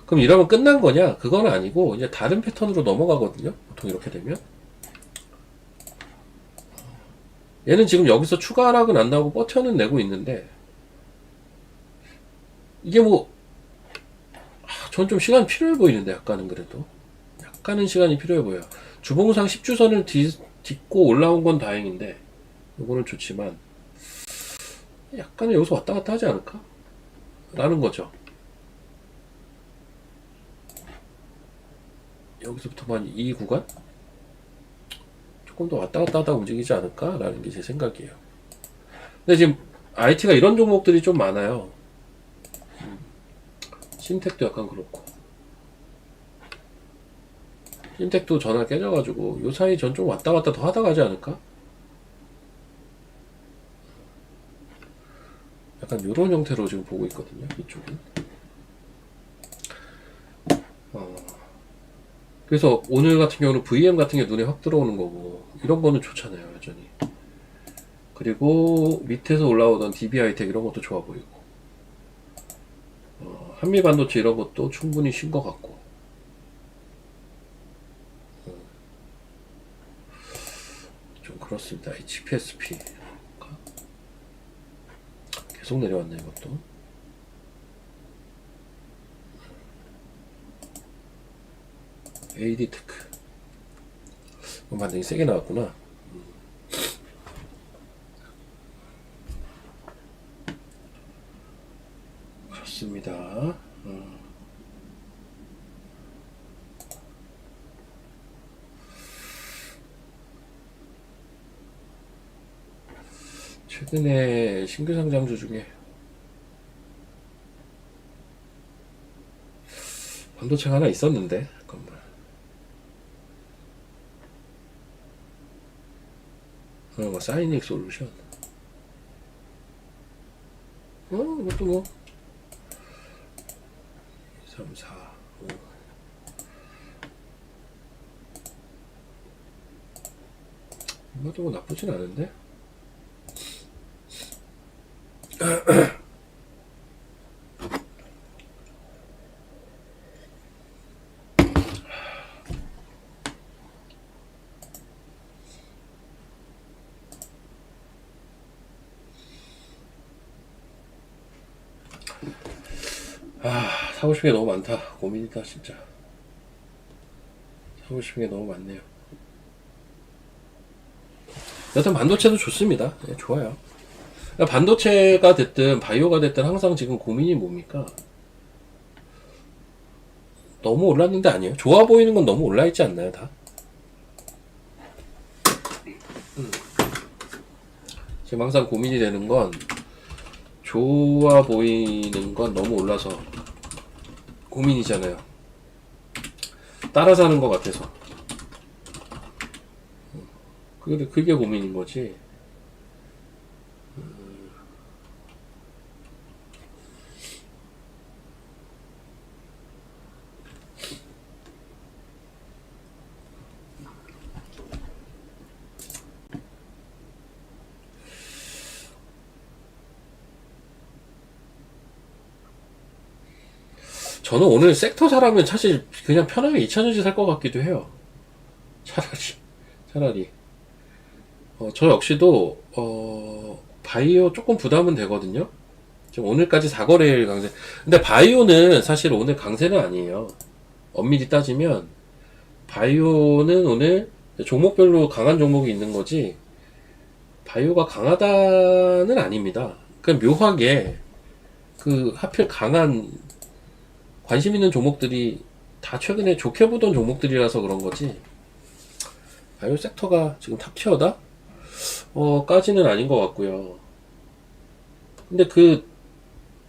그럼 이러면 끝난 거냐? 그건 아니고 이제 다른 패턴으로 넘어가거든요. 보통 이렇게 되면. 얘는 지금 여기서 추가 하락은 안 나오고 버텨는 내고 있는데 이게 뭐 전 좀 시간이 필요해 보이는데 약간은 그래도 약간은 시간이 필요해 보여요. 주봉상 10주선을 딛고 올라온 건 다행인데 이거는 좋지만 약간은 여기서 왔다 갔다 하지 않을까? 라는 거죠. 여기서부터만 이 구간? 조금 더 왔다 갔다 하다 움직이지 않을까? 라는 게 제 생각이에요. 근데 지금 IT가 이런 종목들이 좀 많아요. 신텍도 약간 그렇고. 신텍도 전화 깨져가지고 요 사이 전 좀 왔다 갔다 더 하다 가지 않을까? 약간 요런 형태로 지금 보고 있거든요. 이쪽은. 그래서 오늘 같은 경우는 VM 같은 게 눈에 확 들어오는 거고 이런 거는 좋잖아요. 여전히. 그리고 밑에서 올라오던 DBI텍 이런 것도 좋아 보이고 한미 반도체 이런 것도 충분히 쉰 것 같고. 좀 그렇습니다. HPSP. 계속 내려왔네, 이것도. AD테크. 이거 반등이 세게 나왔구나. 그렇습니다. 최근에 신규 상장주 중에 반도체가 하나 있었는데, 잠깐만. 뭐 사이닉 솔루션. 이것도 뭐 3, 4, 5. 이것도 뭐 나쁘진 않은데. 사고 싶은 게 너무 많다. 고민이다, 진짜. 사고 싶은 게 너무 많네요. 여튼 반도체도 좋습니다. 네, 좋아요. 반도체가 됐든 바이오가 됐든 항상 지금 고민이 뭡니까? 너무 올랐는데 아니에요. 좋아 보이는 건 너무 올라있지 않나요, 다? 지금 항상 고민이 되는 건 좋아 보이는 건 너무 올라서 고민이잖아요. 따라 사는 것 같아서. 그게 고민인 거지. 저는 오늘 섹터 사라면 사실 그냥 편하게 2차전지 살 것 같기도 해요. 차라리. 저 역시도, 바이오 조금 부담은 되거든요. 지금 오늘까지 4거래일 강세. 근데 바이오는 사실 오늘 강세는 아니에요. 엄밀히 따지면, 바이오는 오늘 종목별로 강한 종목이 있는 거지, 바이오가 강하다는 아닙니다. 그냥 묘하게, 하필 강한 관심 있는 종목들이 다 최근에 좋게 보던 종목들이라서 그런 거지. 바이오 섹터가 지금 탑티어다? 까지는 아닌 것 같고요. 근데 그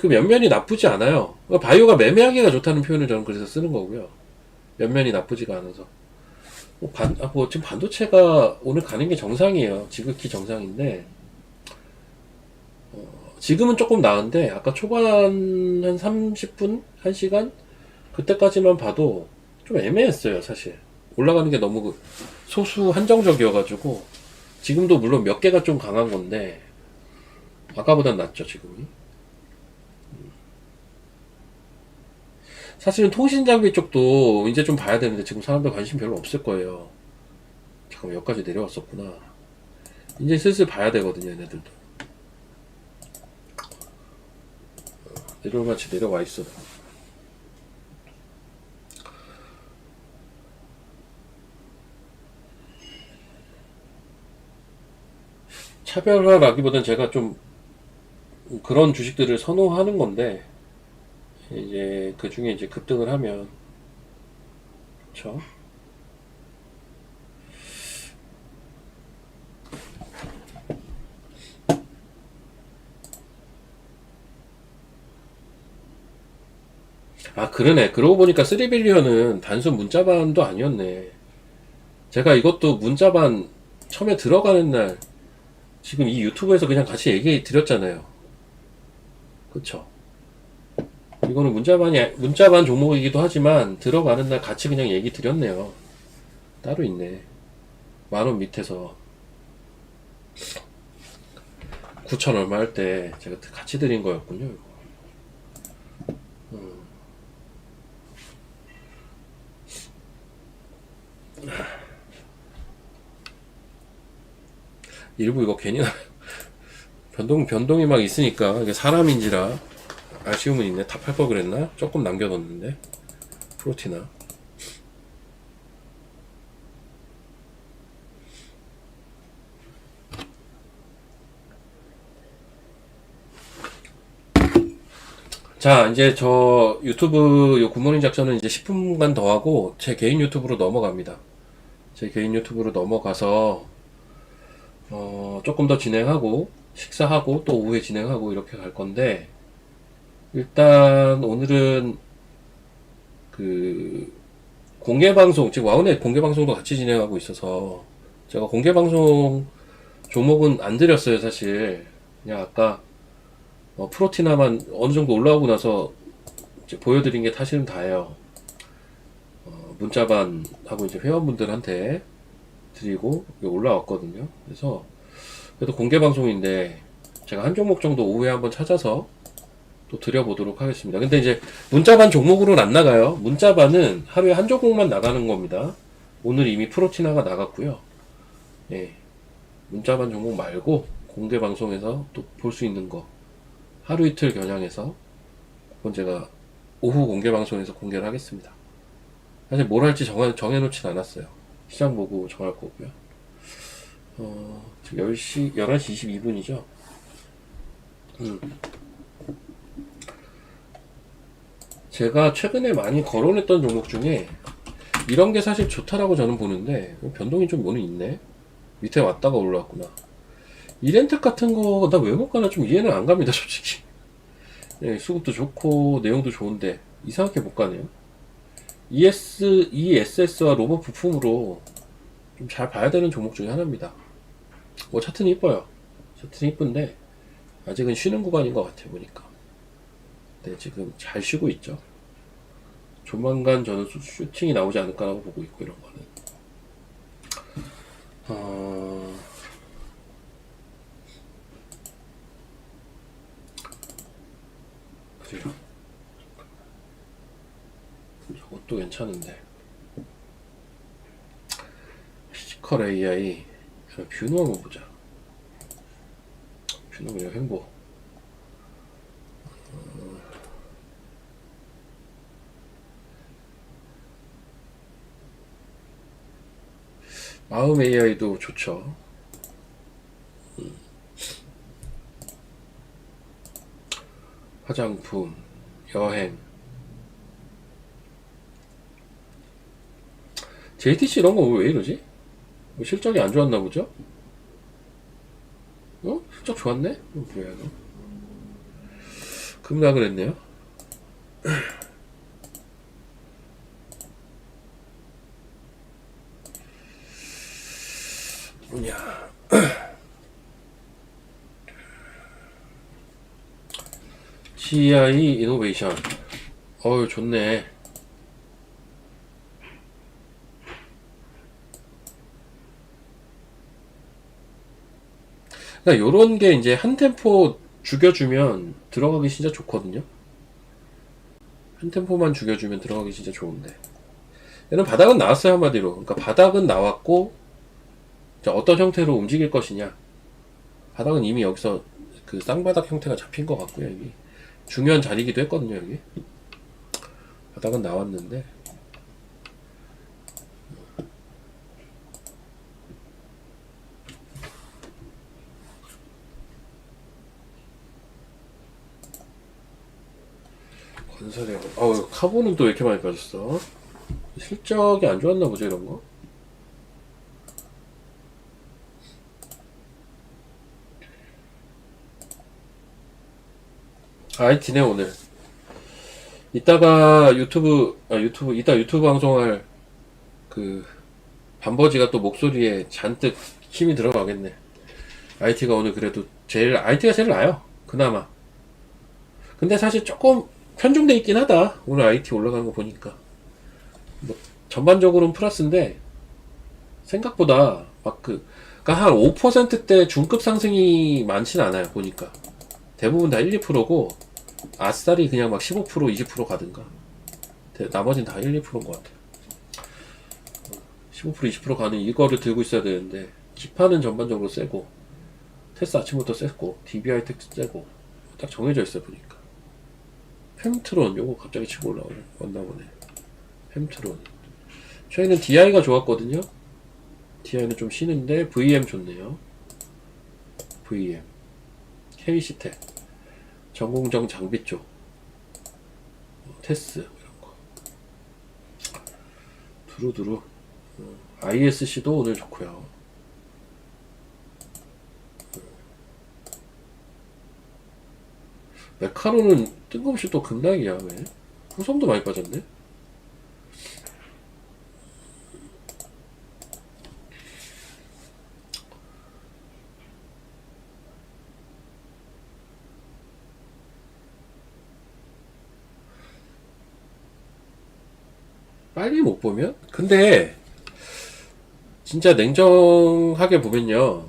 면면이 나쁘지 않아요. 바이오가 매매하기가 좋다는 표현을 저는 그래서 쓰는 거고요. 면면이 나쁘지가 않아서. 지금 반도체가 오늘 가는 게 정상이에요. 지극히 정상인데, 지금은 조금 나은데 아까 초반 한 30분? 1시간? 그때까지만 봐도 좀 애매했어요, 사실. 올라가는 게 너무 소수 한정적이어가지고. 지금도 물론 몇 개가 좀 강한 건데 아까보단 낫죠, 지금이. 사실은 통신장비 쪽도 이제 좀 봐야 되는데 지금 사람들 관심 별로 없을 거예요. 잠깐만, 여기까지 내려왔었구나. 이제 슬슬 봐야 되거든요, 얘네들도. 내려올만치 내려와 있어. 차별화라기보단 제가 좀 그런 주식들을 선호하는 건데, 이제 그 중에 이제 급등을 하면, 그쵸? 그러네. 그러고 보니까 3빌리언은 단순 문자반도 아니었네. 제가 이것도 문자반 처음에 들어가는 날, 지금 이 유튜브에서 그냥 같이 얘기 드렸잖아요. 그쵸? 이거는 문자반 종목이기도 하지만, 들어가는 날 같이 그냥 얘기 드렸네요. 따로 있네. 10,000원 밑에서 9,000 얼마 할 때 제가 같이 드린 거였군요. 이거. 일부 이거 괜히 변동이 막 있으니까 이게 사람인지라 아쉬움은 있네. 탑할 걸 그랬나? 조금 남겨뒀는데 프로티나. 자, 이제 저 유튜브 요 굿모닝 작전은 이제 10분간 더 하고 제 개인 유튜브로 넘어갑니다. 제 개인 유튜브로 넘어가서 조금 더 진행하고 식사하고 또 오후에 진행하고 이렇게 갈 건데, 일단 오늘은 그 공개 방송, 지금 와우넷 공개 방송도 같이 진행하고 있어서 제가 공개 방송 종목은 안 드렸어요, 사실. 그냥 아까 프로티나만 어느 정도 올라오고 나서 이제 보여드린 게 사실은 다예요. 문자반하고 이제 회원분들한테 드리고 올라왔거든요. 그래서 그래도 공개 방송인데 제가 한 종목 정도 오후에 한번 찾아서 또 드려보도록 하겠습니다. 근데 이제 문자반 종목으로는 안 나가요. 문자반은 하루에 한 종목만 나가는 겁니다. 오늘 이미 프로티나가 나갔고요. 예, 문자반 종목 말고 공개 방송에서 또 볼 수 있는 거 하루 이틀 겨냥해서 그건 제가 오후 공개 방송에서 공개를 하겠습니다. 사실 뭘 할지 정해놓진 않았어요. 시장 보고 정할 거고요. 지금 11시 22분이죠. 제가 최근에 많이 거론했던 종목 중에 이런 게 사실 좋다라고 저는 보는데 변동이 좀 뭐는 있네. 밑에 왔다가 올라왔구나. 이렌텍 같은 거 나 왜 못 가나 좀 이해는 안 갑니다, 솔직히. 예, 수급도 좋고 내용도 좋은데 이상하게 못 가네요. ESS와 로봇 부품으로 좀 잘 봐야 되는 종목 중에 하나입니다. 뭐 차트는 이뻐요. 차트는 이쁜데 아직은 쉬는 구간인 것 같아요, 보니까. 네, 지금 잘 쉬고 있죠. 조만간 저는 슈팅이 나오지 않을까라고 보고 있고, 이런 거는. 그래요. 저것도 괜찮은데. 피지컬 AI. 뷰노 한번 보자. 뷰노 그냥 횡보. 마음 AI도 좋죠. 화장품, 여행. JTC 이런 거 왜 이러지? 뭐 실적이 안 좋았나 보죠? 실적 좋았네? 뭐야, 이거. 급락을 했네요. 뭐냐. GI 이노베이션. 좋네. 그러니까 요런 게 이제 한 템포 죽여주면 들어가기 진짜 좋거든요. 한 템포만 죽여주면 들어가기 진짜 좋은데. 얘는 바닥은 나왔어요, 한마디로. 그러니까 바닥은 나왔고, 자, 어떤 형태로 움직일 것이냐. 바닥은 이미 여기서 그 쌍바닥 형태가 잡힌 것 같고요, 여기. 중요한 자리이기도 했거든요, 여기. 바닥은 나왔는데. 건설에, 카본은 또 왜 이렇게 많이 빠졌어? 실적이 안 좋았나 보죠, 이런 거? IT네, 오늘. 이따가 이따 유튜브 방송할 그, 반버지가 또 목소리에 잔뜩 힘이 들어가겠네. IT가 오늘 그래도 IT가 제일 나아요. 그나마. 근데 사실 조금 편중돼 있긴 하다. 오늘 IT 올라가는 거 보니까. 뭐, 전반적으로는 플러스인데, 생각보다 그니까 한 5%대 중급 상승이 많진 않아요, 보니까. 대부분 다 1, 2%고, 아싸리 그냥 막 15%, 20% 가든가. 나머진 다 1, 2%인 것 같아요. 15%, 20% 가는 이거를 들고 있어야 되는데, 기판은 전반적으로 세고, 테스 아침부터 셌고 DBI 텍스 째고 딱 정해져 있어요. 보니까 펨트론 요거 갑자기 치고 올라왔나 보네. 펨트론 최근엔 DI가 좋았거든요. DI는 좀 쉬는데 VM 좋네요. VM KC텍 전공정 장비 쪽 테스 이런거 두루두루 ISC도 오늘 좋고요. 메카로는 뜬금없이 또 급락이야. 왜? 후성도 많이 빠졌네. 빨리 못 보면? 근데 진짜 냉정하게 보면요.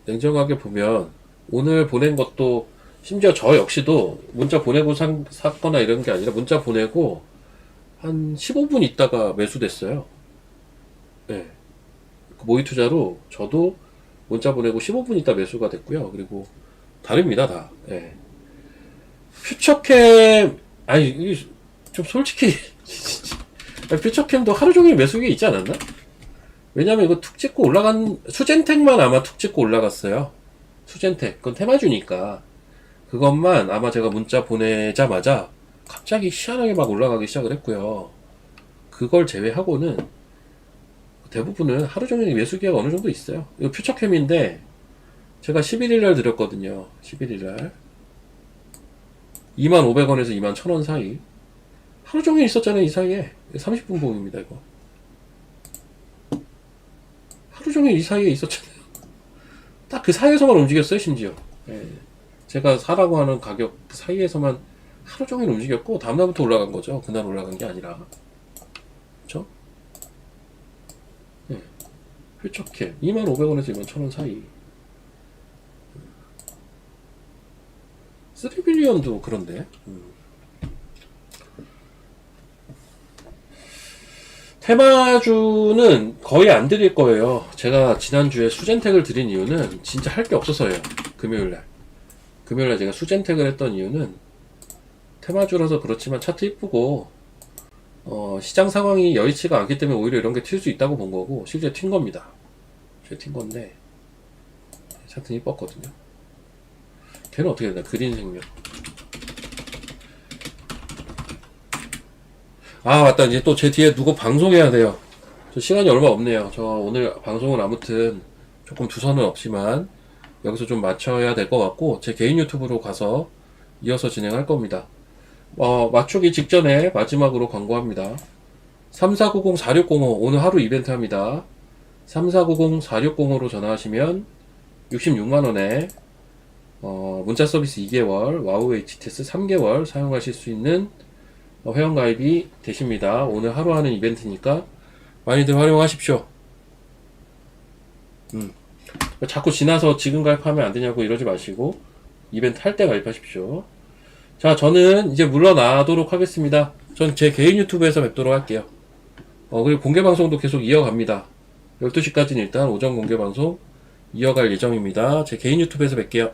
냉정하게 보면 오늘 보낸 것도 심지어 저 역시도 문자 보내고 샀거나 이런 게 아니라 문자 보내고 한 15분 있다가 매수됐어요. 네. 모의 투자로 저도 문자 보내고 15분 있다 매수가 됐고요. 그리고 다릅니다, 다. 네. 퓨처캠, 아니, 이게 좀 솔직히, 퓨처캠도 하루 종일 매수기 있지 않았나? 왜냐면 이거 툭 찍고 올라간, 수젠텍만 아마 툭 찍고 올라갔어요. 수젠텍. 그건 테마주니까. 그것만 아마 제가 문자 보내자마자 갑자기 희한하게 막 올라가기 시작을 했고요. 그걸 제외하고는 대부분은 하루 종일 매수기가 어느 정도 있어요. 이거 퓨처캠인데 제가 11일날 드렸거든요. 11일날 25,000원에서 21,000원 사이 하루 종일 있었잖아요. 이 사이에 30분 봉입니다. 이거 하루 종일 이 사이에 있었잖아요. 딱 그 사이에서만 움직였어요. 심지어 제가 사라고 하는 가격 그 사이에서만 하루 종일 움직였고 다음날부터 올라간 거죠. 그날 올라간 게 아니라. 그쵸? 네. 퓨처캡 25,000원에서 21,000원 사이. 3빌리언도 그런데. 테마주는 거의 안 드릴 거예요. 제가 지난주에 수젠텍을 드린 이유는 진짜 할 게 없어서예요. 금요일날 제가 수젠텍을 했던 이유는 테마주라서 그렇지만 차트 이쁘고 시장 상황이 여의치가 않기 때문에 오히려 이런 게 튈 수 있다고 본 거고 실제 튄 겁니다. 튄 건데 차트는 이뻤거든요. 걔는 어떻게 되나? 그린생명. 아 맞다. 이제 또 제 뒤에 누구 방송해야 돼요. 저 시간이 얼마 없네요. 저 오늘 방송은 아무튼 조금 두서는 없지만 여기서 좀 맞춰야 될 것 같고 제 개인 유튜브로 가서 이어서 진행할 겁니다. 맞추기 직전에 마지막으로 광고합니다. 3490-4605 오늘 하루 이벤트 합니다. 3490-4605로 전화하시면 66만원에 문자 서비스 2개월, 와우 HTS 3개월 사용하실 수 있는 회원가입이 되십니다. 오늘 하루 하는 이벤트니까 많이들 활용하십시오. 자꾸 지나서 지금 가입하면 안 되냐고 이러지 마시고 이벤트 할 때 가입하십시오. 자, 저는 이제 물러나도록 하겠습니다. 전 제 개인 유튜브에서 뵙도록 할게요. 그리고 공개방송도 계속 이어갑니다. 12시까지는 일단 오전 공개방송 이어갈 예정입니다. 제 개인 유튜브에서 뵐게요.